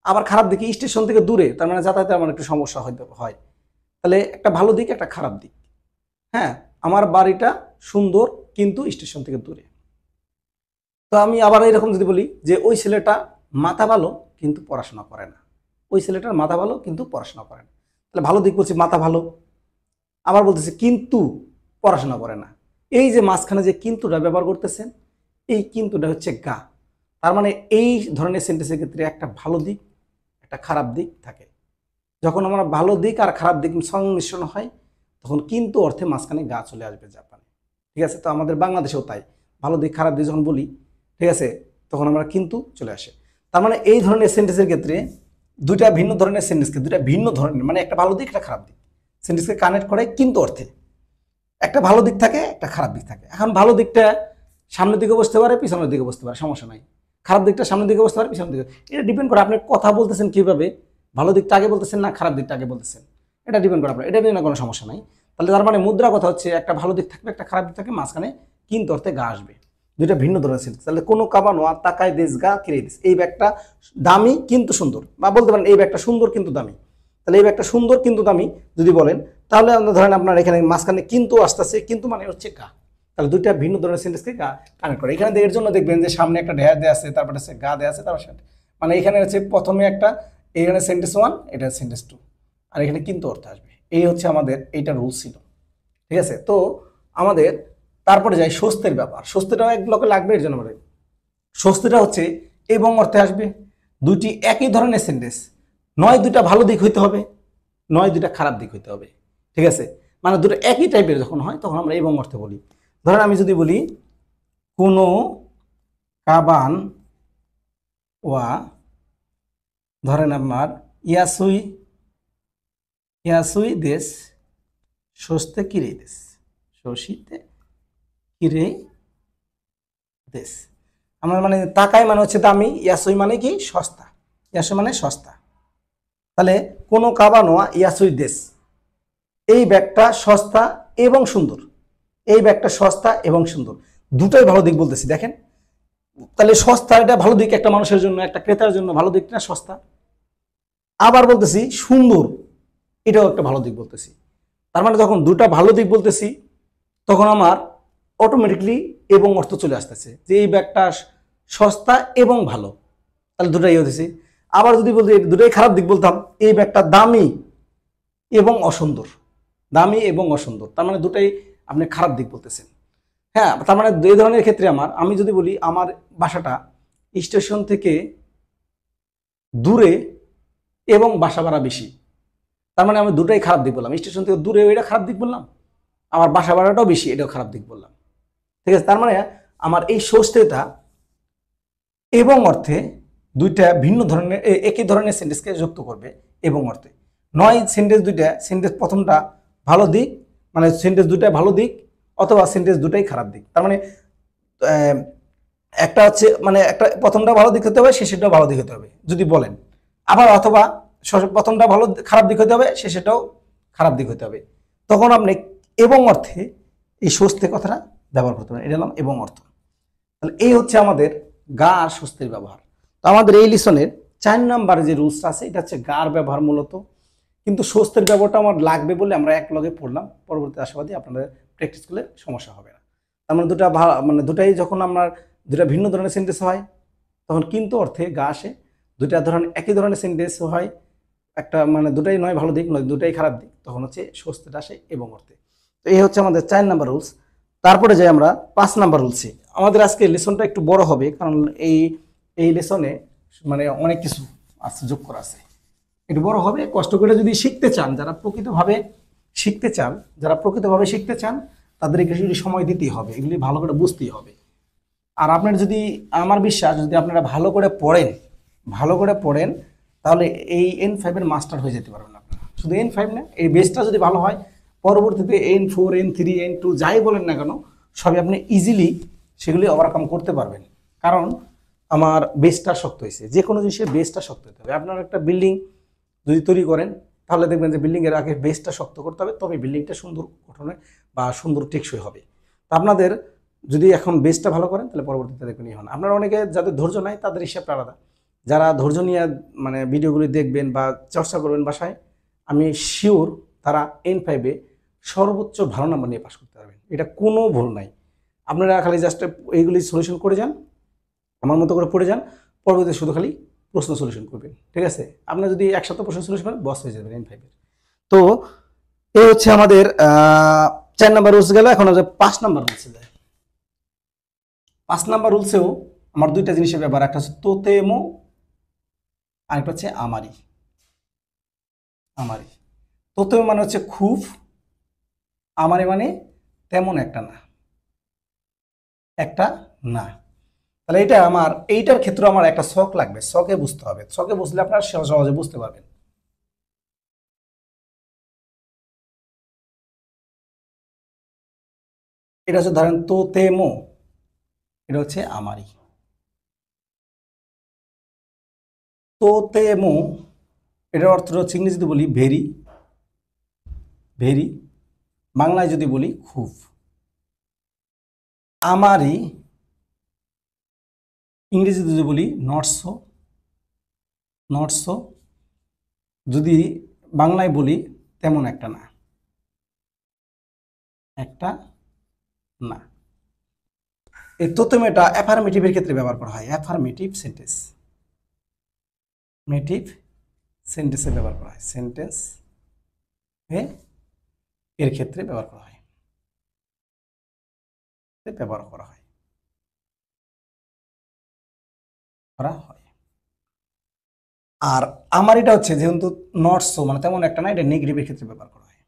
আবার খারাপ দিকে স্টেশন থেকে দূরে, তার মানে যাতায়াতে আমার একটু সমস্যা হয়তো হয়। তাহলে একটা ভালো দিক একটা খারাপ দিক। হ্যাঁ, আমার বাড়িটা সুন্দর কিন্তু স্টেশন থেকে দূরে। তো আমি আবার এরকম যদি বলি যে ওই ছেলেটা মাথা ভালো কিন্তু পড়াশোনা করে না, ওই ছেলেটার মাথা ভালো কিন্তু পড়াশোনা করে না, তাহলে ভালো দিক বলছি মাথা ভালো, আবার বলতেছে কিন্তু পড়াশোনা করে না। এই যে মাঝখানে যে কিন্তুটা ব্যবহার করতেছেন, এই কিন্তুটা হচ্ছে গা। তার মানে এই ধরনের সেন্টেন্সের ক্ষেত্রে একটা ভালো দিক একটা খারাপ দিক থাকে। যখন আমরা ভালো দিক আর খারাপ দিক সংমিশ্রণ হয় তখন কিন্তু অর্থে মাঝখানে গা চলে আসবে জাপানে। ঠিক আছে, তো আমাদের বাংলাদেশেও তাই, ভালো দিক খারাপ দিক যখন বলি, ঠিক আছে, তখন আমরা কিন্তু চলে আসে। তার মানে এই ধরনের সেন্টেন্সের ক্ষেত্রে দুইটা ভিন্ন ধরনের সেন্টেন্সকে, দুইটা ভিন্ন ধরনের মানে একটা ভালো দিক একটা খারাপ দিক সেন্টেন্সকে কানেক্ট করে কিন্তু অর্থে। একটা ভালো দিক থাকে একটা খারাপ দিক থাকে। এখন ভালো দিকটা সামনের দিকে বসতে পারে পিছনের দিকে বসতে পারে, সমস্যা নাই। খারাপ দিকটা সামনের দিকে বসতে পারে পিছনের দিকে, এটা ডিপেন্ড করে আপনি কথা বলতেছেন কিভাবে, ভালো দিকটা আগে বলতেছেন না খারাপ দিকটা আগে বলতেছেন, এটা ডিপেন্ড করে আপনার, এটা নিয়ে কোনো সমস্যা নাই। তাহলে তার মানে মুদ্রা কথা হচ্ছে একটা ভালো দিক থাকবে একটা খারাপ দিক থাকে, মাঝখানে কিন্তু অর্থে গা আসবে, দুইটা ভিন্ন ধরনের সেন্টেন্স। তাহলে কোনো কাবানো আর তাকায় দেশ গা কিরে দিস, এই ব্যাগটা দামি কিন্তু সুন্দর, বা বলতে পারেন এই ব্যাগটা সুন্দর কিন্তু দামি। তাহলে এই ব্যাগটা সুন্দর কিন্তু দামি যদি বলেন, তাহলে ধরেন আপনার এখানে মাঝখানে কিন্তু আসতেছে, কিন্তু মানে হচ্ছে গা। তাহলে দুইটা ভিন্ন ধরনের সেন্টেন্সকে গা কানেক্ট করে। এখানে এর জন্য দেখবেন যে সামনে একটা ঢেয়া দেওয়া আছে, তারপরে হচ্ছে গা দেওয়া আছে, তারপর মানে এখানে হচ্ছে প্রথমে একটা, এখানে সেন্টেন্স 1 এটা সেন্টেন্স 2, আর এখানে কিন্তু অর্থ আসবে। এই হচ্ছে আমাদের এইটা রুল ছিল। ঠিক আছে, তো আমাদের তারপরে যাই স্বস্তির ব্যাপার। স্বস্তিটাও এক ব্লকে লাগবে, এর জন্য বলে স্বস্তিটা হচ্ছে এবং অর্থে আসবে। দুইটি একই ধরনের সেন্টেন্স, নয় দুইটা ভালো দিক হইতে হবে নয় দুইটা খারাপ দিক হইতে হবে। ঠিক আছে, মানে দুটো একই টাইপের যখন হয় তখন আমরা এবং অর্থে বলি। ধরেন আমি যদি বলি কোনো কাবান ওয়া, ধরেন আপনার ইয়াসুই ইয়াসুই দেশ স্বস্তে কিরে দেশ, শশীতে কিরে দেশ। আমার মানে তাকাই মানে হচ্ছে দামি, ইয়াসুই মানে কি সস্তা, ইয়াসুই মানে সস্তা। তাহলে কোনো কাবানোয়া ইয়াসুই দেশ, এই ব্যাগটা সস্তা এবং সুন্দর, এই ব্যাগটা সস্তা এবং সুন্দর, দুটোই ভালো দিক বলতেছি দেখেন। তাহলে সস্তা এটা ভালো দিক একটা মানুষের জন্য, একটা ক্রেতার জন্য ভালো দিকটা সস্তা। আবার বলতেছি সুন্দর, এটাও একটা ভালো দিক বলতেছি। তার মানে যখন দুটা ভালো দিক বলতেছি তখন আমার অটোমেটিকলি এবং অর্থ চলে আসতেছে যে এই ব্যাগটা সস্তা এবং ভালো, তাহলে দুটাই হতেছি। আবার যদি বলতে দুটাই খারাপ দিক বলতাম, এই ব্যাগটা দামি এবং অসুন্দর, দামি এবং অসুন্দর, তার মানে দুটাই আপনি খারাপ দিক বলতেছেন। হ্যাঁ, তার মানে এই ধরনের ক্ষেত্রে আমি যদি বলি আমার বাসাটা স্টেশন থেকে দূরে এবং বাসা ভাড়া বেশি, তার মানে আমি দুটাই খারাপ দিক বললাম। স্টেশন থেকে দূরে এটা খারাপ দিক বললাম, আমার বাসা ভাড়াটাও বেশি এটাও খারাপ দিক বললাম। ঠিক আছে, তার মানে আমার এই স্বস্তিটা এবং অর্থে দুইটা ভিন্ন ধরনের একই ধরনের সেন্টেন্সকে যুক্ত করবে এবং অর্থে। নয় সেন্টেন্স দুইটা, সেন্টেন্স প্রথমটা ভালো দিক মানে সেন্টেন্স দুইটাই ভালো দিক, অথবা সেন্টেন্স দুটাই খারাপ দিক। তার মানে একটা হচ্ছে মানে একটা প্রথমটা ভালো দিক হতে হবে শেষেরটাও ভালো দিক হতে হবে যদি বলেন, আবার অথবা প্রথমটা ভালো খারাপ দিক হতে হবে শেষেরটাও খারাপ দিক হতে হবে, তখন আপনি এবং অর্থে এই স্বস্তি কথাটা ব্যবহার করতে পারেন। এটা হলাম এবং অর্থ। তাহলে এই হচ্ছে আমাদের গা আর স্বস্তির ব্যবহার। তো আমাদের এই লিসনের 4 নম্বরে যে রুলসটা আছে এটা হচ্ছে গার ব্যবহার মূলত, কিন্তু স্বস্তির ব্যবহারটা আমার লাগবে বলে আমরা এক লগে পড়লাম, পরবর্তী আশাবাদী আপনাদের প্র্যাকটিস করলে সমস্যা হবে না। তার মানে দুটা মানে দুটাই যখন আমরা দুটা ভিন্ন ধরনের সেন্টেন্স হয় তখন কিন্তু অর্থে গা আসে, দুটা ধরনের একই ধরনের সেন্টেন্স হয় একটা মানে দুটাই নয় ভালো দিক নয় দুটাই খারাপ দিক, তখন হচ্ছে স্বস্তিটা আসে এবং অর্থে। তো এই হচ্ছে আমাদের 4 নম্বর রুলস। তারপরে যাই আমরা 5 নম্বর রুলসে। আমাদের আজকে লেসনটা একটু বড় হবে কারণ এই লেসনে মানে অনেক কিছু আছে যোগ করা আছে, একটু বড় হবে। কষ্ট করে যদি শিখতে চান, যারা প্রকৃতভাবে শিখতে চান তাদেরকে একটু সময় দিতেই হবে, এগুলি ভালো করে বুঝতেই হবে। আর আপনার যদি, আমার বিশ্বাস যদি আপনারা ভালো করে পড়েন তাহলে এই N5 এর মাস্টার হয়ে যেতে পারবেন আপনারা। শুধু N5 না, এই বেসটা যদি ভালো হয় পরবর্তীতে N4 N3 N2 যাই বলেন না কেন সবই আপনি ইজিলি সেগুলি ওভারকাম করতে পারবেন। কারণ আমার বেসটা শক্ত হয়েছে, যে কোনো জিনিসের বেসটা শক্ত হতে হবে। আপনার একটা বিল্ডিং যদি তৈরি করেন তাহলে দেখবেন যে বিল্ডিংয়ের আগে বেসটা শক্ত করতে হবে, তবে বিল্ডিংটা সুন্দর গঠনে বা সুন্দর টেকসই হবে। তো আপনাদের যদি এখন বেসটা ভালো করেন তাহলে পরবর্তীতে দেখবেন হন। আপনারা অনেকে যাদের ধৈর্য নাই তাদের হিসাবটা আলাদা, যারা ধৈর্য নিয়ে মানে ভিডিওগুলি দেখবেন বা চর্চা করবেন বাসায়, আমি শিওর তারা N5-এ সর্বোচ্চ ভালো নাম্বার নিয়ে পাস করতে পারবেন, এটা কোনো ভুল নাই। আপনারা খালি জাস্ট এইগুলি সলিউশন করে যান, আমার মতো করে পড়ে যান, পরবর্তীতে শুধু খালি প্রশ্ন সলিউশন করবেন, ঠিক আছে? আপনারা যদি একসাথে প্রশ্ন সলিউশন করেন বস হয়ে যাবেন N5-এর। তো এই হচ্ছে আমাদের 4 নাম্বার রুলস গেল। এখন হচ্ছে 5 নাম্বার রুলসে যায়। 5 নাম্বার রুলসেও আমার দুইটা জিনিসের ব্যাপার, একটা হচ্ছে তোতেমো আর একটা হচ্ছে আমারি। তোতেমো মানে হচ্ছে খুব, আমারি মানে তেমন একটা না, তাহলে এটা আমার এইটার ক্ষেত্রে আমার একটা ছক লাগবে, ছকে বুঝতে হবে, ছকে বুঝলে আপনারা সহজে বুঝতে পারবেন। এটা হচ্ছে ধরেন তোতেমো, এটা হচ্ছে আমারি। তোতেমো এটার অর্থ হচ্ছে ইংরেজিতে বলি ভেরি, বাংলায় যদি বলি খুব। আমারি ইংরেজিতে যদি বলি নট সো, যদি বাংলায় বলি তেমন একটা না। এই তোতেমোটা অ্যাফার্মেটিভের ক্ষেত্রে ব্যবহার করা হয়, অ্যাফার্মেটিভ সেন্টেন্সে ব্যবহার করা হয়, এর ক্ষেত্রে ব্যবহার করা হয়। আর আমার এটা হচ্ছে যেহেতু নট সো মানে তেমন একটা না, এটা নেগেটিভের ক্ষেত্রে ব্যবহার করা হয়,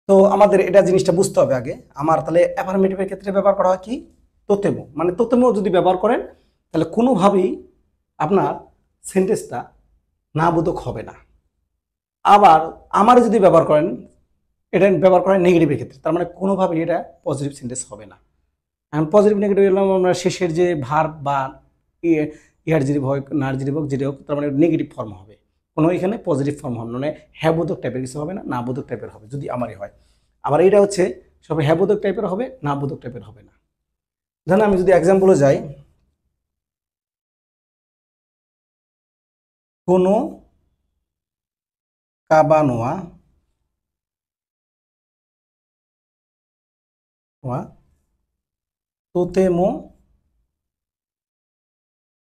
তো আমাদের এটা জিনিসটা বুঝতে হবে আগে। আমার তাহলে অ্যাফার্মেটিভের ক্ষেত্রে ব্যবহার করা হয় কি তোতেমো, মানে তোতেমো যদি ব্যবহার করেন তাহলে কোনোভাবেই আপনার সেন্টেন্সটা না বোধক হবে না। আবার আমার যদি ব্যবহার করেন, এটা ব্যবহার করেন নেগেটিভের ক্ষেত্রে, তার মানে কোনোভাবেই এটা পজিটিভ সেন্টেন্স হবে না। এখন পজিটিভ নেগেটিভ এলাম আমরা শেষের যে ভার্ব বা ইয়ার যদি হয় নার যদি হোক যেটা হোক, তার মানে নেগেটিভ ফর্ম হবে, কোনো এখানে পজিটিভ ফর্ম হবে মানে হ্যাবোধক টাইপের কিছু হবে না, না বোধক টাইপের হবে যদি আমারই হয়। আবার এইটা হচ্ছে সব হ্যাবোধক টাইপের হবে, না বোধক টাইপের হবে না। ধরেন আমি যদি এক্সাম্পলে যাই, কোনো কাবানোয়া তোতেমো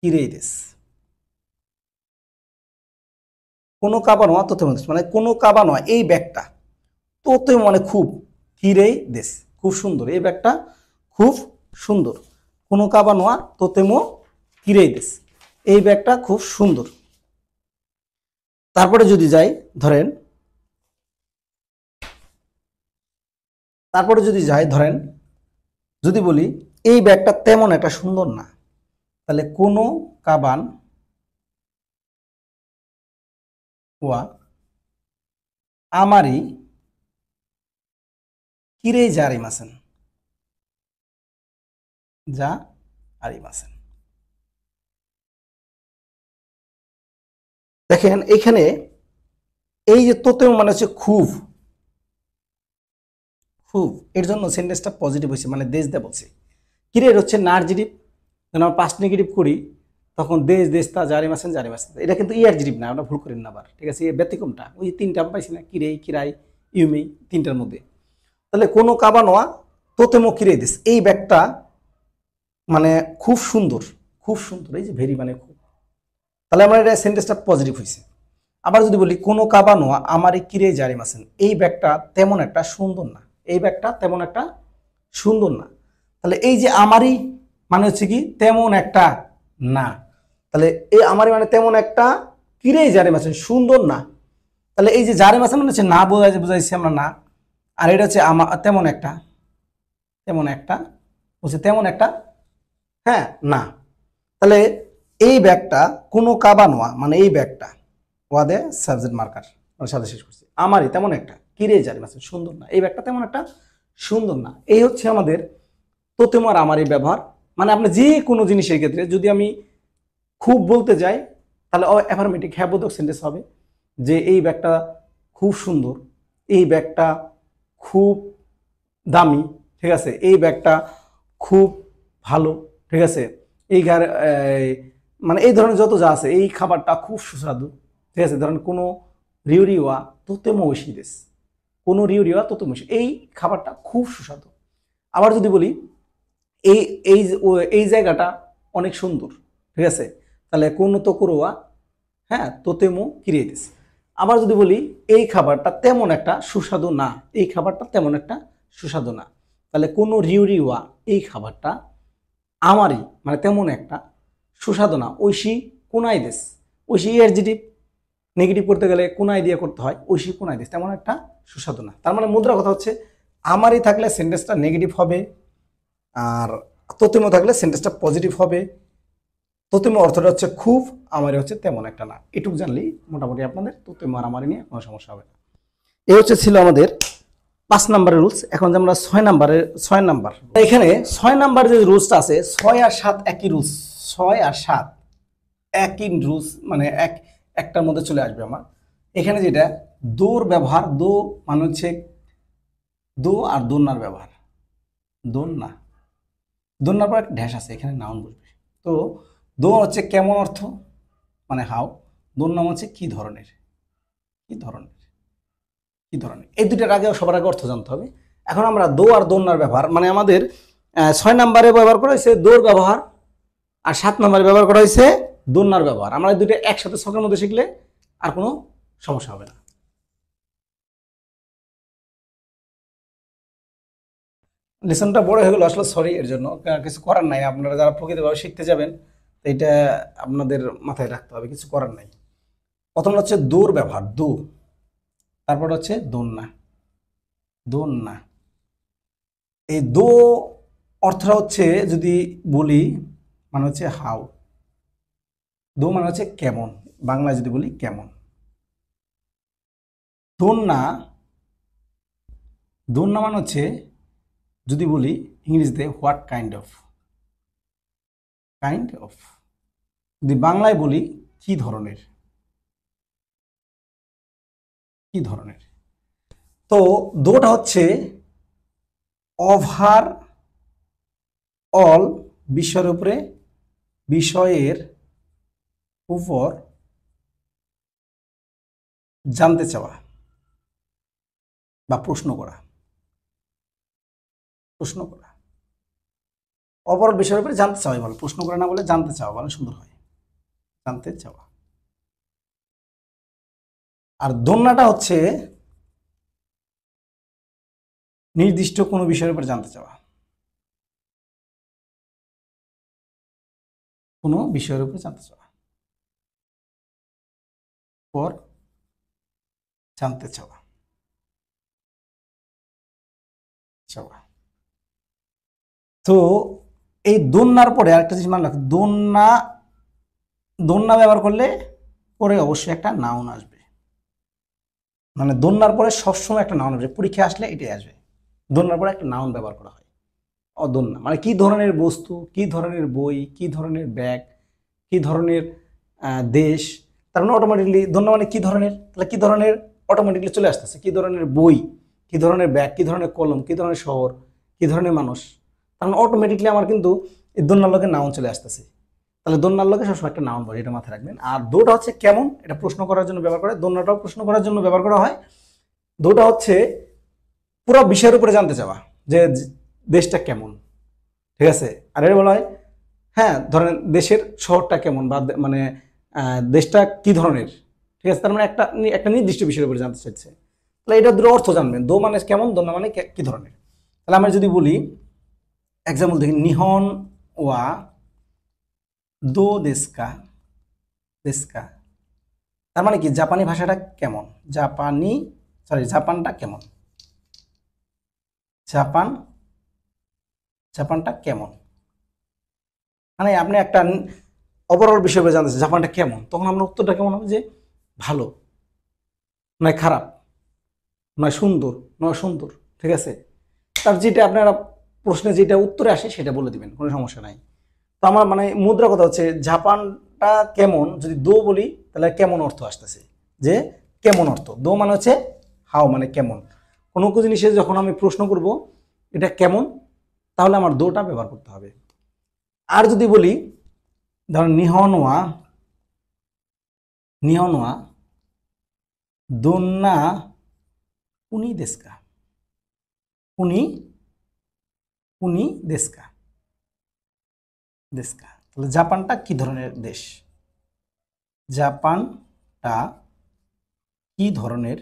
কিরেই দেশে, কোনো কাবানোয়া তোতেমো দেশ মানে কোনো কাবানোয়া এই ব্যাগটা, তোতেমো মানে খুব, কিরেই দেশ খুব সুন্দর, এই ব্যাগটা খুব সুন্দর। কোনো কাবানোয়া তোতেমো কিরেই দেশ, এই ব্যাগটা খুব সুন্দর। তারপরে যদি যাই ধরেন, যদি বলি এই ব্যাগটা তেমন একটা সুন্দর না, তাহলে কোনো কাবান ওয়া আমারি কিরেই জারিমাসেন, দেখেন এখানে এই যে তোতেমো মানে হচ্ছে খুব, এর জন্য সেন্টেন্সটা পজিটিভ হয়েছে, মানে দেশ দে বলছে। কিরে হচ্ছে নার্জিটিভ, যখন আমরা পাস্ট নেগেটিভ করি তখন দেশ তা জারিমাসেন, এটা কিন্তু ইয়ারজিটিভ না, আমরা ভুল করেন না আবার, ঠিক আছে? ব্যতিক্রমটা ওই তিনটা পাইছি না, কিরে, কিরাই, ইউমি, তিনটার মধ্যে। তাহলে কোনো কাবানোয়া তোতেমো কিরেই দেশ, এই ব্যাগটা মানে খুব সুন্দর, এই যে ভেরি মানে খুব, তাহলে আমার এটা সেন্টেন্সটা পজিটিভ হয়েছে। আবার যদি বলি কোনো কাবানোয়া আমারে কিরেই জারিমাসেন, এই ব্যাগটা তেমন একটা সুন্দর না, তাহলে এই যে আমারই মানে হচ্ছে কি তেমন একটা, না। তাহলে এই আমারই মানে তেমন একটা কিরেই জারেম আছে, সুন্দর না। তাহলে এই যে জারেম আছে মানে হচ্ছে না বুঝাইছি আমরা না। আর এটা হচ্ছে তেমন একটা, তেমন একটা বলছে তেমন একটা, হ্যাঁ না। তাহলে এই ব্যাগটা কোনো কাবা নোয়া মানে এই ব্যাগটা ওয়াদে সাবজেক্ট মার্কার মানে সাথে শেষ করছি। আমারই তেমন একটা কিরে জারি আছে, সুন্দর না। এই ব্যাগটা তেমন একটা সুন্দর না। এই হচ্ছে আমাদের তোতেম আর আমারই ব্যবহার। মানে আপনি যে কোনো জিনিসের ক্ষেত্রে যদি আমি খুব বলতে যাই তাহলে অ্যাফার্মেটিভ হ্যাবোধক সেন্টেন্স হবে যে এই ব্যাগটা খুব সুন্দর, এই ব্যাগটা খুব দামি, ঠিক আছে, এই ব্যাগটা খুব ভালো, ঠিক আছে, এই মানে এই ধরনের যত যা আছে, এই খাবারটা খুব সুস্বাদু, ঠিক আছে। ধরেন কোনো রিউরিওয়া তোতেমো ওইশি দেশ, কোনো রিউরিওয়া তোতেমো ওইশি, এই খাবারটা খুব সুস্বাদু। আবার যদি বলি এই এই এই জায়গাটা অনেক সুন্দর, ঠিক আছে, তাহলে কোনো তো করোয়া, হ্যাঁ তোতেমো কিরিয়ে দেশ। আবার যদি বলি এই খাবারটা তেমন একটা সুস্বাদু না, এই খাবারটা তেমন একটা সুস্বাদু না, তাহলে কোনো রিউরিওয়া এই খাবারটা আমারই মানে তেমন একটা সুস্বাদু না, ঐশী কোনাই দেশ। ঐশী অ্যাডজেক্টিভ নেগেটিভ করতে গেলে কোনাই দিয়ে করতে হয়, ঐশী কোনাই দেশ তেমন একটা সুস্বাদু না। তার মানে মুদ্রা কথা হচ্ছে আমারই থাকলে সেন্টেন্সটা নেগেটিভ হবে, আর তোতেমো থাকলে সেন্টেন্সটা পজিটিভ হবে। তোতেমো অর্থটা হচ্ছে খুব, আমারই হচ্ছে তেমন একটা না। এটুকু জানলেই মোটামুটি আপনাদের তোতেমো আর আমারই নিয়ে কোনো সমস্যা হবে না। এই হচ্ছে ছিল আমাদের 5 নাম্বারের রুলস। এখন যে আমরা 6 নাম্বার, এখানে 6 নাম্বার যে রুলসটা আছে, 6 আর 7 একই রুলস, 6 আর 7 একই রুলস, মানে একটার মধ্যে চলে আসবে আমার। এখানে যেটা দোর ব্যবহার, দো মানে হচ্ছে দো আর দোনার ব্যবহার, দোনা, দোনার পর একটা ড্যাশ আছে, এখানে নাউন বসবে। তো দো হচ্ছে কেমন অর্থ মানে হাউ, দোর নাম হচ্ছে কি ধরনের, কি ধরনের, কি ধরনের। এই দুইটার আগে সবার আগে অর্থ জানতে হবে। এখন আমরা দো আর দোনার ব্যবহার মানে আমাদের 6 নাম্বারে ব্যবহার করা হয়েছে দোর ব্যবহার, আর 7 নাম্বারে ব্যবহার করা হয়েছে দোনার ব্যবহার। আমরা এই দুটো একসাথে ছকের মধ্যে শিখলে আর কোনো সমস্যা হবে না। লেসনটা বড় হয়ে গেল আসলে, সরি এর জন্য, কিছু করার নাই। আপনারা যারা প্রকৃতভাবে শিখতে যাবেন এটা আপনাদের মাথায় রাখতে হবে, কিছু করার নাই। প্রথম হচ্ছে দোর ব্যবহার, দো, তারপর হচ্ছে দোননা, দোননা। এই দো অর্থটা হচ্ছে যদি বলি মানে হচ্ছে হাউ, দো মানে হচ্ছে কেমন, বাংলায় যদি বলি কেমন। দোননা, দোননা মানে হচ্ছে যদি বলি ইংরেজিতে what kind of, kind of. যদি বাংলায় বলি কি ধরনের, কি ধরনের। তো দোটা হচ্ছে ওভার অল, বিষয়ের উপরে, বিষয়ের উপর জানতে চাওয়া বা প্রশ্ন করা, প্রশ্ন করা। ওভারঅল বিষয়ের উপরে জানতে চাওয়াই বলে, প্রশ্ন করা না বলে জানতে চাওয়া বলে সুন্দর হয়, জানতে চাওয়া। আর দোন্নাটা হচ্ছে নির্দিষ্ট কোনো বিষয়ের উপর জানতে চাওয়া, কোনো বিষয়ের উপর জানতে চাওয়া, পর জানতে চাওয়া, চাওয়া। তো এই দোন্নার পরে আরেকটা জিনিস মনে রাখো, দোন্না, দোন্না ব্যবহার করলে পরে অবশ্যই একটা নাউন আসবে। মানে দোন্নার পরে সবসময় একটা নাউন আসবে, পরীক্ষা আসলে এটাই আসবে। দোন্নার পরে একটা নাউন ব্যবহার করা হয়। অদোন্না মানে কি ধরনের বস্তু, কি ধরনের বই, কি ধরনের ব্যাগ, কি ধরনের দেশ। তার মানে অটোমেটিকলি দোন্না মানে কি ধরনের, তাহলে কি ধরনের অটোমেটিকলি চলে আসতেছে। কি ধরনের বই, কি ধরনের ব্যাগ, কি ধরনের কলম, কি ধরনের শহর, কি ধরনের মানুষ। তার মানে অটোমেটিকলি আমার কিন্তু এই দোন্নার লগে নাউন চলে আসতেছে। তাহলে দোন্নার লগে সবসময় একটা নাউন বলে, এটা মাথায় রাখবেন। আর দোটা হচ্ছে কেমন, এটা প্রশ্ন করার জন্য ব্যবহার করে, দোন্নাটাও প্রশ্ন করার জন্য ব্যবহার করা হয়। দোটা হচ্ছে পুরো বিষয়ের উপরে জানতে চাওয়া যে দেশটা কেমন, ঠিক আছে। আর এটা বলা হয় হ্যাঁ ধরেন দেশের শহরটা কেমন বা মানে দেশটা কি ধরনের, ঠিক আছে। তার মানে একটা একটা নির্দিষ্ট বিষয়ের উপরে জানতে চাইছে। তাহলে এটা দুটো অর্থ জানবেন, দো মানে কেমন, দোনা মানে কি ধরনের। তাহলে আমরা যদি বলি এক্সাম্পল দেখি, নিহন ওয়া দো দেশকা, দেশকা তার মানে কি জাপানি ভাষাটা কেমন, জাপানি সরি জাপানটা কেমন, জাপান জাপানটা কেমন, মানে আপনি একটা ওভারঅল বিষয় জানতে চান জাপানটা কেমন, তখন আপনার উত্তরটা কেমন হবে যে ভালো, নয় খারাপ, নয় সুন্দর, নয় সুন্দর, ঠিক আছে। তার যেটা আপনারা প্রশ্নে যেটা উত্তরে আসে সেটা বলে দিবেন, কোনো সমস্যা নাই। তো আমার মানে মুদ্রা কথা হচ্ছে জাপানটা কেমন, যদি দো বলি তাহলে কেমন অর্থ আসতেছে, যে কেমন অর্থ, দো মানে হচ্ছে হাও মানে কেমন, কোনো জিনিসে যখন আমি প্রশ্ন করব এটা কেমন, তাহলে আমার দোটা ব্যবহার করতে হবে। আর যদি বলি ধরেন নিহনোয়া, নিহনোয়া দোন্না উনি দেশকা, উনি উনি দেশকা, দেশকা তাহলে জাপানটা কি ধরনের দেশ, জাপানটা কি ধরনের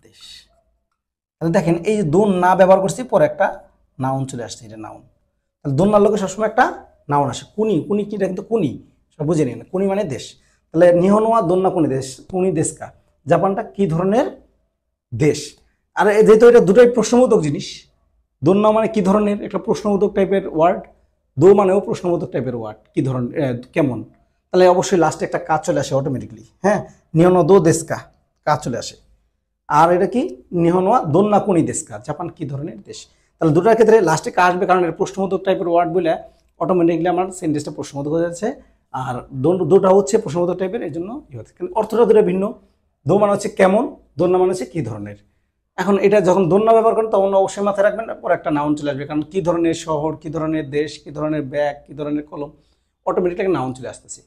দেশ। তাহলে দেখেন এই যে দোন না ব্যবহার করছি পরে একটা নাউন চলে আসছে, এটা নাউন। তাহলে দোননার লোকে সবসময় একটা নাউন আসে, কুনি, কুনি কি, এটা কিন্তু কুনি, সব বুঝে নিন, কুনি মানে দেশ। তাহলে নিহনোয়া দোন্না কুনি দেশ, কুনি দেশকা, জাপানটা কি ধরনের দেশ। আর যেহেতু এটা দুটোই প্রশ্নবোধক জিনিস, দোন্না মানে কি ধরনের একটা প্রশ্নবোধক টাইপের ওয়ার্ড, দো মানেও প্রশ্নবোধক টাইপের ওয়ার্ড, কি ধরনের কেমন, তাহলে অবশ্যই লাস্টে একটা কাজ চলে আসে অটোমেটিকলি, হ্যাঁ, নিহনো দো দেশকা কাজ চলে আসে। আর এটা কি নিহনোয়া দোন্না কোনি দেশকা, জাপান কি ধরনের দেশ। তাহলে দুটার ক্ষেত্রে লাস্টে কাজ আসবে, কারণ এটা প্রশ্নবোধক টাইপের ওয়ার্ড বলে অটোমেটিকলি আমার সেন্টেন্সটা প্রশ্নবোধক হয়ে যাচ্ছে। আর দুটা হচ্ছে প্রশ্নবোধক টাইপের, এই জন্য কিন্তু অর্থটা দুটো ভিন্ন। দো মানে হচ্ছে কেমন, দোন্না মানে হচ্ছে কি ধরনের। এখন এটা যখন দোন্না ব্যবহার করেন তখন অবশ্যই মাথায় রাখবেন পর একটা নাউন চলে আসবে, কারণ কি ধরনের শহর, কি ধরনের দেশ, কি ধরনের ব্যাগ, কি ধরনের কলম, অটোমেটিক নাউন চলে আসতেছে।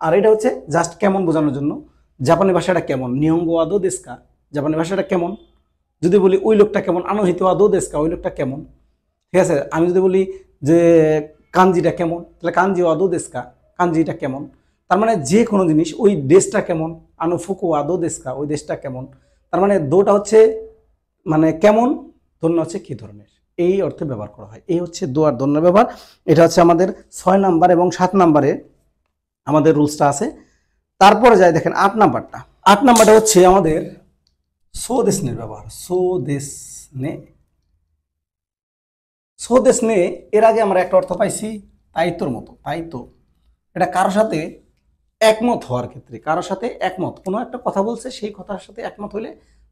আর এটা হচ্ছে জাস্ট কেমন বোঝানোর জন্য, জাপানি ভাষাটা কেমন, নিহঙ্গো আদো দেশকা, জাপানি ভাষাটা কেমন। যদি বলি ওই লোকটা কেমন, আনোহিত আদো দেশকা, ওই লোকটা কেমন, ঠিক আছে। আমি যদি বলি যে কাঞ্জিটা কেমন, তাহলে কাঞ্জি আদো দেশকা, কাঞ্জিটা কেমন। তার মানে যে কোনো জিনিস, ওই দেশটা কেমন, আনোফুকু আদো দেশকা, ওই দেশটা কেমন। তার মানে দোটা হচ্ছে মানে কেমন, দোলনা হচ্ছে কি ধরনের, এই অর্থে ব্যবহার করা হয়। এই হচ্ছে দো আর দোলনার ব্যবহার। এটা হচ্ছে আমাদের 6 নাম্বার এবং 7 নাম্বারে আমাদের রুলসটা আছে। তারপরে যাই দেখেন 8 নাম্বারটা। 8 নাম্বারটা হচ্ছে আমাদের সো দেশনের ব্যবহার, সো দেশনে, সো দেশনে এর আগে আমরা একটা অর্থ পাইছি তাই তোর মতো, তাই তো। এটা কারোর সাথে একমত হওয়ার ক্ষেত্রে, কারোর সাথে একমত, কোনো একটা কথা বলছে সেই কথার সাথে একমত হলে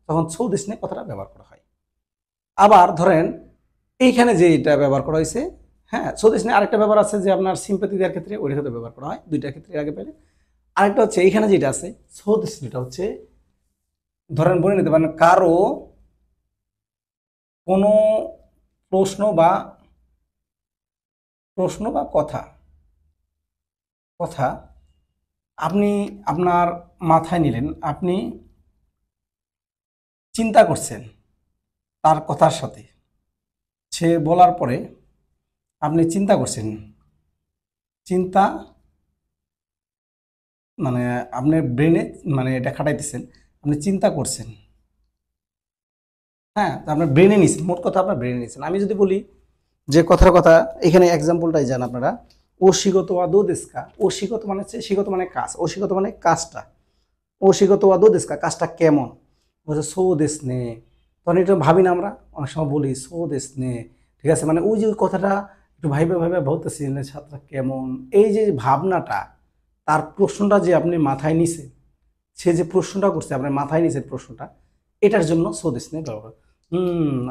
তখন সো দেশনে কথাটা ব্যবহার করা হয়। আবার ধরেন এইখানে যে এটা ব্যবহার করা হয়েছে, হ্যাঁ, স্বদেশ নিয়ে আরেকটা ব্যাপার আছে যে আপনার সিম্পাতি দেওয়ার ক্ষেত্রে ওইটা ক্ষেত্রে ব্যবহার করা হয়, দুইটার ক্ষেত্রে আগে পেলে। আরেকটা হচ্ছে এইখানে যেটা আছে স্বদেশ, এটা হচ্ছে ধরেন বলে নিতে পারেন কারো কোনো প্রশ্ন বা কথা, কথা আপনি আপনার মাথায় নিলেন, আপনি চিন্তা করছেন তার কথার সাথে, সে বলার পরে আপনি চিন্তা করছেন, চিন্তা মানে আপনার ব্রেনে মানে এটা খাটাইতেছেন, আপনি চিন্তা করছেন, হ্যাঁ, তো আপনার ব্রেনে নিছেন, মোট কথা আপনার ব্রেনে নিছেন। আমি যদি বলি যে কথার কথা, এখানে এক্সাম্পলটাই জান আপনারা, ও শিগত আদৌ দেশকা, ও শিগত মানে হচ্ছে শিগত মানে কাজ, ও শিগত মানে কাজটা, ও শিগত আদৌ দেশকা কাজটা কেমন, বলছে সো দেশ নে, তখন এটা ভাবি না আমরা অনেক সময় বলি সো দেশ নে, ঠিক আছে, মানে ওই যে ওই কথাটা একটু ভাইবে ভাইবে ভাবতেছি ছাত্রটা কেমন, এই যে ভাবনাটা, তার প্রশ্নটা যে আপনি মাথায় নিছেন, সে যে প্রশ্নটা করছে আপনার মাথায় নিচের প্রশ্নটা, এটার জন্য সৌদেশ নে ব্যবহার।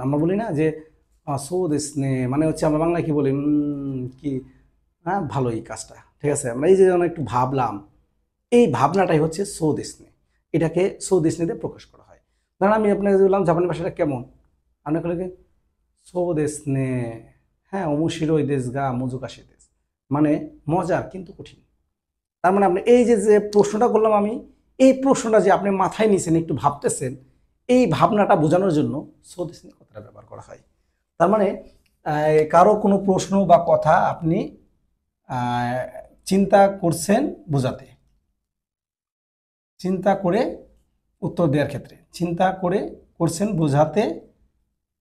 আমরা বলি না যে সৌদেশ নে মানে হচ্ছে আমরা বাংলায় কি বলি, কি, হ্যাঁ ভালোই কাজটা, ঠিক আছে, আমরা এই যে যেন একটু ভাবলাম, এই ভাবনাটাই হচ্ছে সৌদেশ নে, এটাকে সৌদেশ নেতে প্রকাশ করা হয়। ধরেন আমি আপনাকে বললাম জাপানি ভাষাটা কেমন, আপনি বলে সৌদেশ নে, হ্যাঁ ওমুশিরোই দেশ গা মুজুকাশি দেশ, মানে মজার কিন্তু কঠিন। তার মানে আপনি এই যে যে প্রশ্নটা করলাম আমি, এই প্রশ্নটা যে আপনি মাথায় নিয়েছেন একটু ভাবতেছেন, এই ভাবনাটা বোঝানোর জন্য সৌদেশনী কথাটা ব্যবহার করা হয়। তার মানে কারো কোনো প্রশ্ন বা কথা আপনি চিন্তা করছেন বোঝাতে, চিন্তা করে উত্তর দেওয়ার ক্ষেত্রে, চিন্তা করে করছেন বোঝাতে,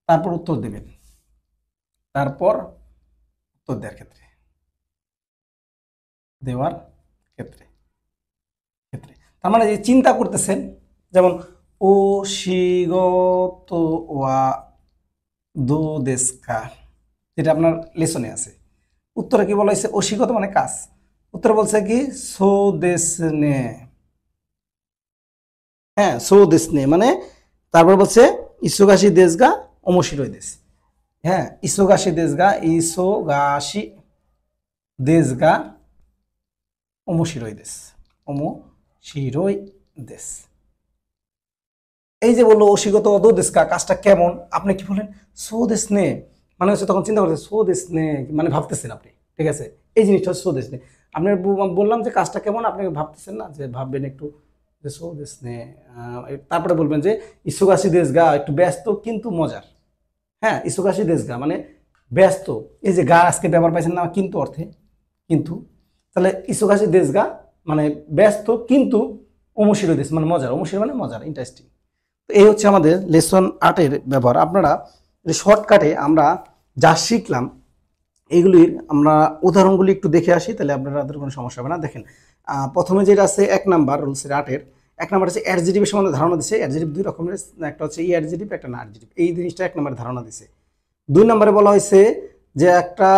তারপর উত্তর দেবেন, তারপর উত্তর দেওয়ার ক্ষেত্রে দেওয়ার ক্ষেত্রে ক্ষেত্রে তার মানে যে চিন্তা করতেছেন, যেমন ও শিগত ওয়া দো দেশকা, যেটা আপনার লেসনে আছে। উত্তরে কি বলা হয়েছে? অশিগত মানে কাজ। উত্তরে বলছে কি সো দেশ নে, হ্যাঁ সো দেশ নে মানে তারপর বলছে ইসোগাশি দেশগা অমশিরই দেশ। হ্যাঁ ইসোগাশি দেশগা, ইসোগাশি দেশগা অমশিরই দেশ, অমশিরই দেশ। এই যে বললো অশিগত দো দেশকা, কাজটা কেমন, আপনি কি বলেন সো দেশ নে, মানে হচ্ছে তখন চিন্তা করছেন সো দেশ নে মানে ভাবতেছেন আপনি, ঠিক আছে? এই জিনিসটা হচ্ছে সো দেশ নে। আপনি বললাম যে কাজটা কেমন, আপনি ভাবতেছেন না, যে ভাববেন একটু যে সো দেশ নে। তারপরে বলবেন যে ইসুগাসি দেশ গা একটু ব্যস্ত কিন্তু মজার। হ্যাঁ ইসুগাসি দেশ গা মানে ব্যস্ত, এই যে গা আজকে ব্যবহার পাইছেন না কিন্তু অর্থে, কিন্তু তাহলে ইসুগাসি দেশ গা মানে ব্যস্ত কিন্তু অমশির দেশ মানে মজার, অমশির মানে মজার, ইন্টারেস্টিং। তো এই হচ্ছে আমাদের লেসন 8-এর ব্যবহার। আপনারা শর্টকাটে আমরা যা শিখলাম এইগুলির আমরা উদাহরণগুলি একটু দেখে আসি, তাহলে আপনাদের কোনো সমস্যা হবে না। দেখেন প্রথমে যেটা আছে 1 নাম্বার রুলসের 8-এর 1 নাম্বার হচ্ছে অ্যাডজেটিভের সম্বন্ধে ধারণা দিচ্ছে। অ্যাডজেটিভ দুই রকমের, একটা হচ্ছে ই অ্যাডজেটিভ, একটা না অ্যাডজেটিভ। এই জিনিসটা 1 নাম্বারে ধারণা দিচ্ছে। 2 নম্বরে বলা হয়েছে যে একটা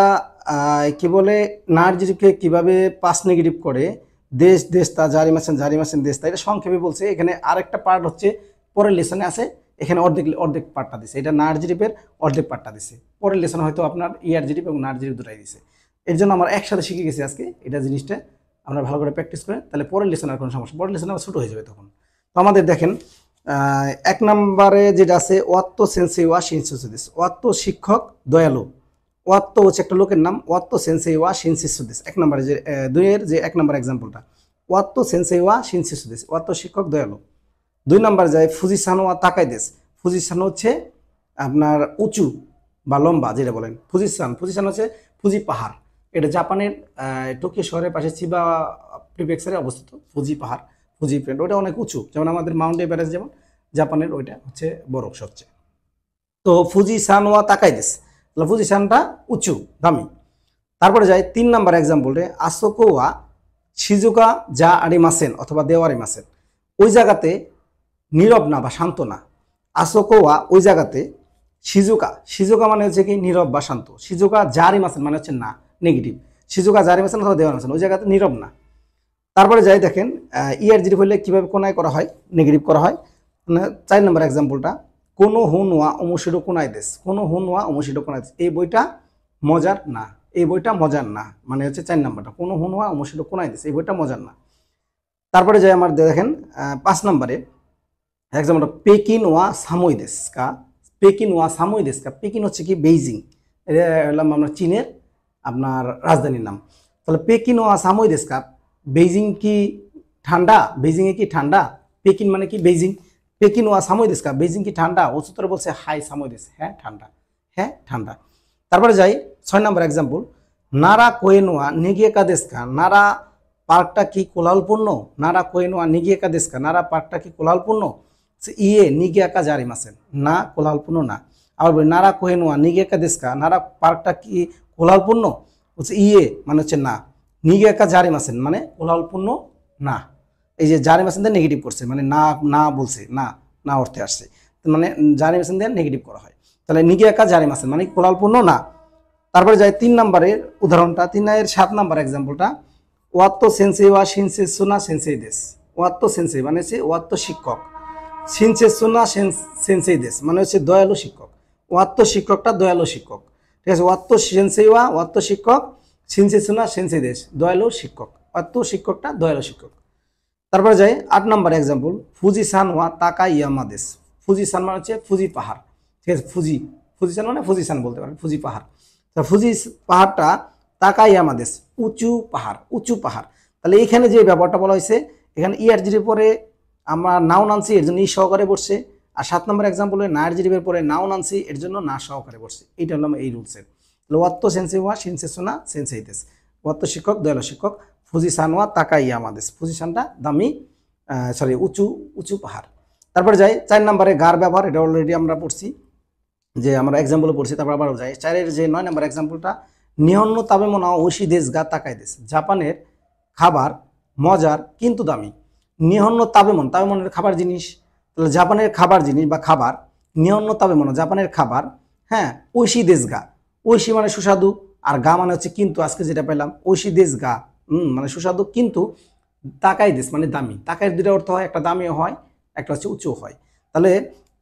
কি বলে না অ্যাডজেটিভকে কিভাবে পাস্ট নেগেটিভ করে, দেশ দেশতা, জারিমাছেন জারিমাছেন দেশতা, এটা সংক্ষেপে বলছে। এখানে আরেকটা পার্ট হচ্ছে পরের লেসনে আছে, এখানে অর্ধেক অর্ধেক পার্টটা দিছে, এটা না অ্যাডজেটিভের অর্ধেক পার্টটা দিছে। পরের লেসনে হয়তো আপনার ই অ্যাডজেটিভ এবং না অ্যাডজেটিভ দুটাই দিছে। এর জন্য আমরা একসাথে শিখে গেছি আজকে এটা জিনিসটা, আমরা ভালো করে প্র্যাকটিস করেন, তাহলে পরের লেসনে আর কোনো সমস্যা, পরের লেসনে আবার ছোটো হয়ে যাবে তখন। তো আমাদের দেখেন 1 নম্বরে যেটা আছে ওয়াত্তো সেন্সেওয়া শিনসুসুদিস, ওয়াত্তো শিক্ষক দয়ালু। ওয়াত্তো হচ্ছে একটা লোকের নাম, ওয়াত্তো সেন্সেওয়া শিনসুসুদিস 1 নম্বরে যে 2-এর যে 1 নম্বর এক্সাম্পলটা, ওয়াত্তো সেন্সেওয়া শিনসুসুদিস, ওয়াত্তো শিক্ষক দয়ালু। 2 নম্বর যায় ফুজিসানোয়া তাকাইদেস, ফুজিসানো হচ্ছে আপনার উঁচু বা লম্বা যেটা বলেন, ফুজিসান হচ্ছে ফুজি পাহাড়, এটা জাপানের টোকিও শহরের পাশে চিবা প্রিফেকচারে অবস্থিত। ফুজি পাহাড়, ফুজি ফ্রেন্ড, ওটা অনেক উঁচু, যেমন আমাদের মাউন্ট এভারেস্ট যেমন জাপানের, ওইটা হচ্ছে বরফ সবচেয়ে। তো ফুজিসানোয়া তাকাইদেস, তাহলে ফুজিসানটা উঁচু দামি। তারপরে যায় 3 নম্বর এক্সাম্পলে আসোকোয়া শিজুকা যা আরিমাসেন অথবা দেওয়ারিমাসেন, ওই জায়গাতে নীরব না বা শান্ত না। আসোকোয়া ওই জায়গাতে, শিজুকা শিজুকা মানে হচ্ছে কি নীরব বা শান্ত, শিজুকা জারিমাসেন মানে হচ্ছে না নেগেটিভ, শিজুকা জারিমাসেন অথবা দেওয়ারিমাসেন ওই জায়গাতে নীরব না। তারপরে যাই দেখেন ইআরজিটিভ হইলে কীভাবে কোনায় করা হয়, নেগেটিভ করা হয়। 4 নম্বর এক্সাম্পলটা কোনো হুনওয়া অমুশিরো কোনায় দেশ, কোনো হুনওয়া অমুশিরো কোনায় দেশ, এই বইটা মজার না, এই বইটা মজার না মানে হচ্ছে 4 নম্বরটা, কোনো হুনওয়া অমুশিরো কোনায় দেশ, এই বইটা মজার না। তারপরে যাই আমার দেখেন 5 নম্বরে এক্সাম্পলটা পেকিন ওয়া সামোই দেশ কা, পেকিন ওয়া সামোই দেশ কা, পেকিন হচ্ছে কি বেইজিং, এটা হলাম আপনার চীনের আপনার রাজধানীর নাম। তাহলে পেকিন ওয়া সামোই দেশ কা, বেইজিং কি ঠান্ডা, বেইজিংয়ে কি ঠান্ডা, পেকিন মানে কি বেইজিং, পেকিন ওয়া সামোই দেশ কা, বেইজিং কি ঠান্ডা, উচ্চতর বলছে হাই সামোই দেশ, হ্যাঁ ঠান্ডা, হ্যাঁ ঠান্ডা। তারপরে যাই 6 নম্বর এক্সাম্পল নারা কোয়েনোয়া নিগিয়েকা দেশ কা, নারা পার্কটা কি কোলাহলপূর্ণ, নারা কোয়েনোয়া নিগিয়েকা দেশ কা, নারা পার্কটা কি কোলাহলপূর্ণ, ইয়ে নিগিয়াকা জারিমাসেন না কোলাহলপূর্ণ না। আবার বলি নারা কোহেনোয়া নিগিয়াকা দেশ কা, নারা পার্কটা কি কোলাহলপূর্ণ, হচ্ছে ইয়ে মানে হচ্ছে না, নিগিয়াকা জারিমাসেন মানে কোলাহলপূর্ণ না। এই যে জারিমাসেন দিয়ে নেগেটিভ করছে মানে না না বলছে, না না অর্থে আসছে, মানে জারিমাসেন দিয়ে নেগেটিভ করা হয়। তাহলে নিগিয়াকা জারিমাসেন মানে কোলাহলপূর্ণ না। তারপরে যাই 3 নম্বরের উদাহরণটা, 3-এর 7 নম্বর এক্সাম্পলটা ওয়াত্তো সেন্সেই ওয়া শিনসে সুনা সেন্সেই দেশ, ওয়াত্তো সেন্সেই মানে হচ্ছে ওয়াত্তো শিক্ষক, শিনসেসুনা সেন্সেই দেশ মানে হচ্ছে দয়ালু শিক্ষক, ওয়াত্তো শিক্ষকটা দয়ালু শিক্ষক, ঠিক আছে? ওয়াত্তো সেন্সেইওয়া ওয়াত্তো শিক্ষক, শিনসেসুনা সেন্সেই দেশ দয়ালু শিক্ষক, ওয়াত্তো শিক্ষকটা দয়ালু শিক্ষক। তারপরে যাই 8 নম্বর এক্সাম্পল ফুজিসান ওয়া তাকা ইয়ামা দেশ, ফুজিসান মানে হচ্ছে ফুজি পাহাড়, ঠিক আছে? ফুজিসান মানে ফুজিসান বলতে পারেন, ফুজি পাহাড়। তা ফুজি পাহাড়টা তাকা ইয়ামা দেশ উঁচু পাহাড়, উঁচু পাহাড়। তাহলে এইখানে যে ব্যাপারটা বলা হয়েছে, এখানে ইআরজির পরে আমরা নাউন আনছি এর জন্য ই সহকারে বসছে, আর 7 নম্বর এক্সাম্পলে না অ্যাডজেটিভের পরে নাউন আনছি এর জন্য না সহকারে বসছে। এইটা হলো এই রুলসের। ওয়াত্তো সেন্সেওয়া শিনসেসুনা সেন্সেইদেস, ওয়াত্তো শিক্ষক দয়ালু শিক্ষক, ফুজিসানোয়া তাকাই আমাদেশ, ফুজিসানটা দামি সরি উঁচু উঁচু পাহাড়। তারপরে যাই 4 নম্বরে গার ব্যবহার, এটা অলরেডি আমরা পড়ছি, যে আমরা এক্সাম্পল পড়ছি। তারপর আবার যাই 4-এর যে 9 নম্বর এক্সাম্পলটা নিহন্ন তাবে মনা ওশি দেশ গা তাকাই দেশ, জাপানের খাবার মজার কিন্তু দামি। নিহন্য তাবেমন, তাবেমনের খাবার জিনিস, তাহলে জাপানের খাবার জিনিস বা খাবার। নিহন্য তাবেমন জাপানের খাবার। হ্যাঁ, ঐশী দেশ গা, ঐশী মানে সুস্বাদু, আর গা মানে হচ্ছে কিন্তু, আজকে যেটা পেলাম ঐশী দেশ গা, মানে সুস্বাদু কিন্তু তাকাই দেশ মানে দামি। তাকাই দুটো অর্থ হয়, একটা দামিও হয়, একটা হচ্ছে উঁচু হয়। তাহলে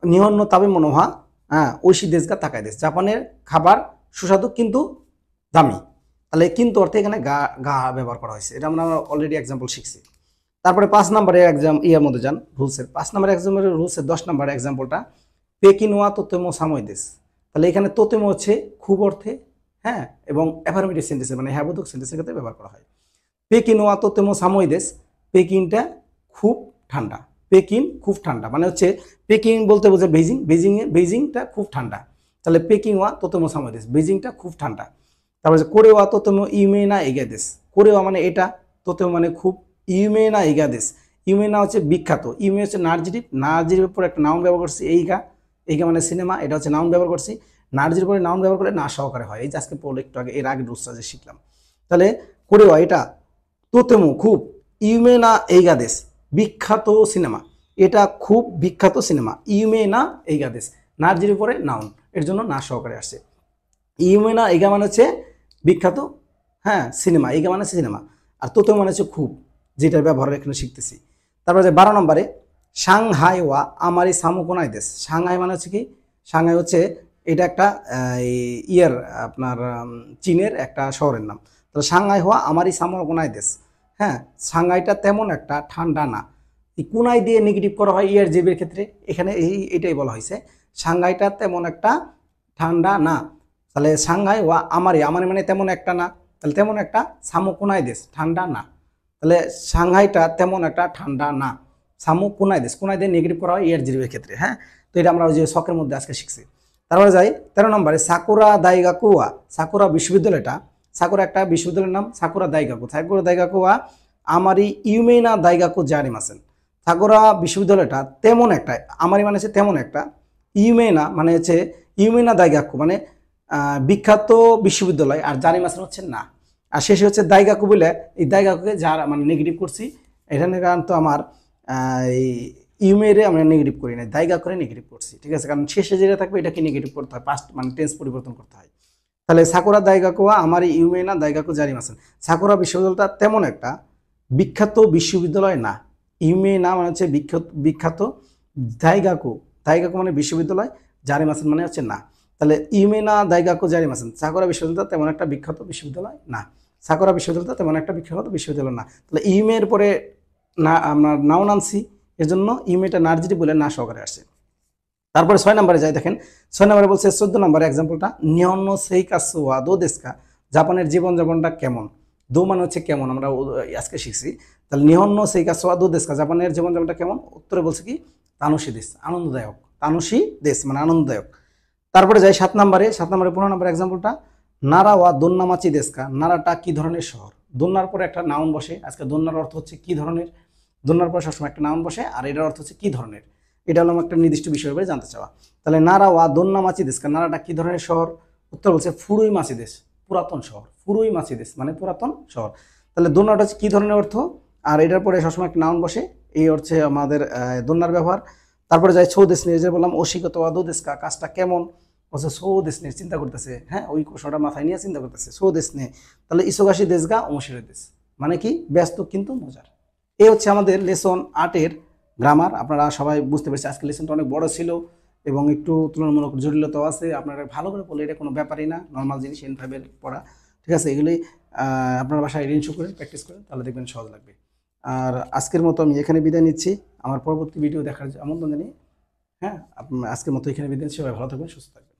নিহন্য তাবেমন হা, হ্যাঁ ঐশী দেশ গা তাকাই দেশ, জাপানের খাবার সুস্বাদু কিন্তু দামি। তাহলে কিন্তু অর্থে এখানে গা গা ব্যবহার করা হয়েছে, এটা আমরা অলরেডি এক্সাম্পল শিখছি। তারপরে 5 নম্বরে এক্সাম ইয়ার মধ্যে যান, রুলসের 5 নম্বর এক্সামের রুলসের 10 নম্বর এক্সাম্পলটা পেকিনোয়া তোতেমো সাময়দেশ। তাহলে এখানে তোতেমো হচ্ছে খুব অর্থে, হ্যাঁ, এবং অ্যাফার্মেটিভ সেন্টেন্সে মানে হ্যাবোধক সেন্টেন্সের ক্ষেত্রে ব্যবহার করা হয়। পেকিনোয়া তোতেমো সাময়দেশ, পেকিনটা খুব ঠান্ডা। পেকিন খুব ঠান্ডা মানে হচ্ছে পেকিং বলতে বোঝায় বেজিং, বেজিংটা খুব ঠান্ডা। তাহলে পেকিংওয়া তোতেমো সাময়দেশ, বেজিংটা খুব ঠান্ডা। তারপরে কোরেওয়া তোতেমো ইউমেনা এগাদেশ, কোরেওয়া মানে এটা, তোতেমো মানে খুব, ইউমেনা এগাদেশ, ইউমেনা হচ্ছে বিখ্যাত, ইউমে হচ্ছে নার্জিটিভ, নার্জিটিভের উপর একটা নাউন ব্যবহার করছি এইগা, এইগা মানে সিনেমা, এটা হচ্ছে নাউন ব্যবহার করছি। নার্জির উপরে নাউন ব্যবহার করলে না সহকারে হয়, এই যে আজকে পড়লো একটু আগে, এর আগে রুলসটা যে শিখলাম। তাহলে কোরেওয়া এটা, তোতেমো খুব, ইউমেনা এইগাদেশ বিখ্যাত সিনেমা, এটা খুব বিখ্যাত সিনেমা, ইউমেনা এইগাদেশ নার্জির উপরে নাউন, এর জন্য না সহকারে আসছে। ইউমেনা এগা মানে হচ্ছে বিখ্যাত, হ্যাঁ সিনেমা, এগা মানে সিনেমা, আর তোতে মানে হচ্ছে খুব, যেটার ব্যবহার এখানে শিখতেছি। তারপরে যে 12 নম্বরে সাংহাই ওয়া আমারি সামুকোনাই দেশ। সাংহাই মানে হচ্ছে কি, সাংহাই হচ্ছে এটা একটা ইয়ার আপনার চীনের একটা শহরের নাম। তাহলে সাংহাই হওয়া আমারই সামুকোনাই দেশ, হ্যাঁ সাংহাইটা তেমন একটা ঠান্ডা না। এই কোনাই দিয়ে নেগেটিভ করা হয় ইয়ার জেবের ক্ষেত্রে, এখানে এটাই বলা হয়েছে সাংহাইটা তেমন একটা ঠান্ডা না। তাহলে সাংহাই ওয়া আমারি, আমারি মানে তেমন একটা না, তাহলে তেমন একটা সামুকোনাই দেশ ঠান্ডা না। তাহলে সাংহাইটা তেমন একটা ঠান্ডা না, সামুকোনাই দেশ, কোনাই দিয়ে নেগেটিভ করা হয় ইয়ার জেবের ক্ষেত্রে, হ্যাঁ। তো এটা আমরা ওই যে শখের মধ্যে আজকে শিখছি। তারপরে যাই 13 নম্বরে সাকুরা দাইগাকুয়া, সাকুরা বিশ্ববিদ্যালয়টা, সাকুরা একটা বিশ্ববিদ্যালয়ের নাম, সাকুরা দাইগাকু, সাকুরা দাইগাকুয়া আমারি ইউমেনা দাইগাকু জারিমাসেন। সাকুরা বিশ্ববিদ্যালয়টা তেমন একটা, আমারি মানে হচ্ছে তেমন একটা, ইউমেনা মানে হচ্ছে ইউমেনা দাইগাকু মানে বিখ্যাত বিশ্ববিদ্যালয়, আর জারিমাসেন হচ্ছে না, আর শেষে হচ্ছে দাইগাকু বলে এই দাইগাকুকে যার মানে নেগেটিভ করছি, এখানে কারণ তো আমার এই ইউমেরে আমরা নেগেটিভ করি না, দাইগা করে নেগেটিভ করছি, ঠিক আছে, কারণ শেষে যেটা থাকবে এটাকে নেগেটিভ করতে হয়, পাস্ট মানে টেন্স পরিবর্তন করতে হয়। তাহলে সাকুরা দাইগাকুয়া আমার ইউমেনা দাইগাকু জারিমাসেন, সাকুরা বিশ্ববিদ্যালয়টা তেমন একটা বিখ্যাত বিশ্ববিদ্যালয় না, ইউমেনা মানে হচ্ছে বিখ্যাত বিখ্যাত, দাইগাকু, দাইগাকু মানে বিশ্ববিদ্যালয়, জারিমাসেন মানে হচ্ছে না। তাহলে ইউমেনা দাইগাকু জারিমাসেন, সাকুরা বিশ্ববিদ্যালয় তেমন একটা বিখ্যাত বিশ্ববিদ্যালয় না, সাকুরা বিশ্ববিদ্যালয় তেমন একটা বিখ্যাত বিশ্ববিদ্যালয় না। তাহলে ইউমের পরে না আমরা নাউন আনছি, এর জন্য ইউমেটা নার্জিটিভ বলে না সহকারে আসছে। তারপরে 6 নম্বরে যাই, দেখেন 6 নম্বরে বলছে 14 নম্বরে এক্সাম্পলটা নিহন্ন সেইকাসু ওয়া দো দেশকা, জাপানের জীবনযাপনটা কেমন। দো মানে হচ্ছে কেমন, আমরা আজকে শিখছি। তাহলে নিহন্ন সেইকাসু ওয়া দো দেশকা, জাপানের জীবনযাপনটা কেমন, উত্তরে বলছে কি তানুশি দেশ, আনন্দদায়ক, তানুশি দেশ মানে আনন্দদায়ক। তারপরে যাই 7 নম্বরে, 7 নম্বরে 15 নম্বর এক্সাম্পলটা নারা ওয়া দোন্নামাচি দেশকা, নারাটা কি ধরনের শহর। দোন্নার পরে একটা নাউন বসে, আজকে দোন্নার অর্থ হচ্ছে কি ধরনের, দোন্নার পরে সবসময় একটা নাউন বসে, আর এটার অর্থ হচ্ছে কি ধরনের, এটা হলো একটা নির্দিষ্ট বিষয়ের উপরে জানতে চাওয়া। তাহলে নারা ওয়া দোন্না মাছি দেশ, নারাটা কি ধরনের শহর, উত্তর বলছে ফুরুই মাছি দেশ, পুরাতন শহর, ফুরুই মাছি দেশ মানে পুরাতন শহর। তাহলে দোন্নাটা হচ্ছে কি ধরনের অর্থ, আর এটার পরে সবসময় একটা নাউন বসে, এই হচ্ছে আমাদের দোন্নার ব্যবহার। তারপরে যাই ছৌ দেশ নিয়ে, যে বললাম অশিগত ওয়া দো দেশ কা, কাজটা কেমন, বলছে ছৌ দেশ নিয়ে চিন্তা করতেছে, হ্যাঁ ওই কোষটা মাথায় নিয়ে চিন্তা করতেছে ছৌ দেশ নিয়ে। তাহলে ইসোগাশি দেশ গা অমশির দেশ মানে কি ব্যস্ত কিন্তু মজার। এই হচ্ছে আমাদের লেসন 8-এর গ্রামার। আপনারা সবাই বুঝতে পেরেছি, আজকে লেসনটা অনেক বড় ছিল এবং একটু তুলনামূলক জটিলতাও আছে, আপনারা ভালো করে পড়লে এটা কোনো ব্যাপারই না, নর্মাল জিনিস N5-এর পড়া, ঠিক আছে। এগুলি আপনার বাসায় রিনশো করে প্র্যাকটিস করেন, তাহলে দেখবেন সহজ লাগবে। আর আজকের মতো আমি এখানে বিদায় নিচ্ছি, আমার পরবর্তী ভিডিও দেখার আমন্ত্রণ জানিয়ে, হ্যাঁ আজকের মতো এখানে বিদায় নিচ্ছি, সবাই ভালো থাকবেন, সুস্থ থাকবেন।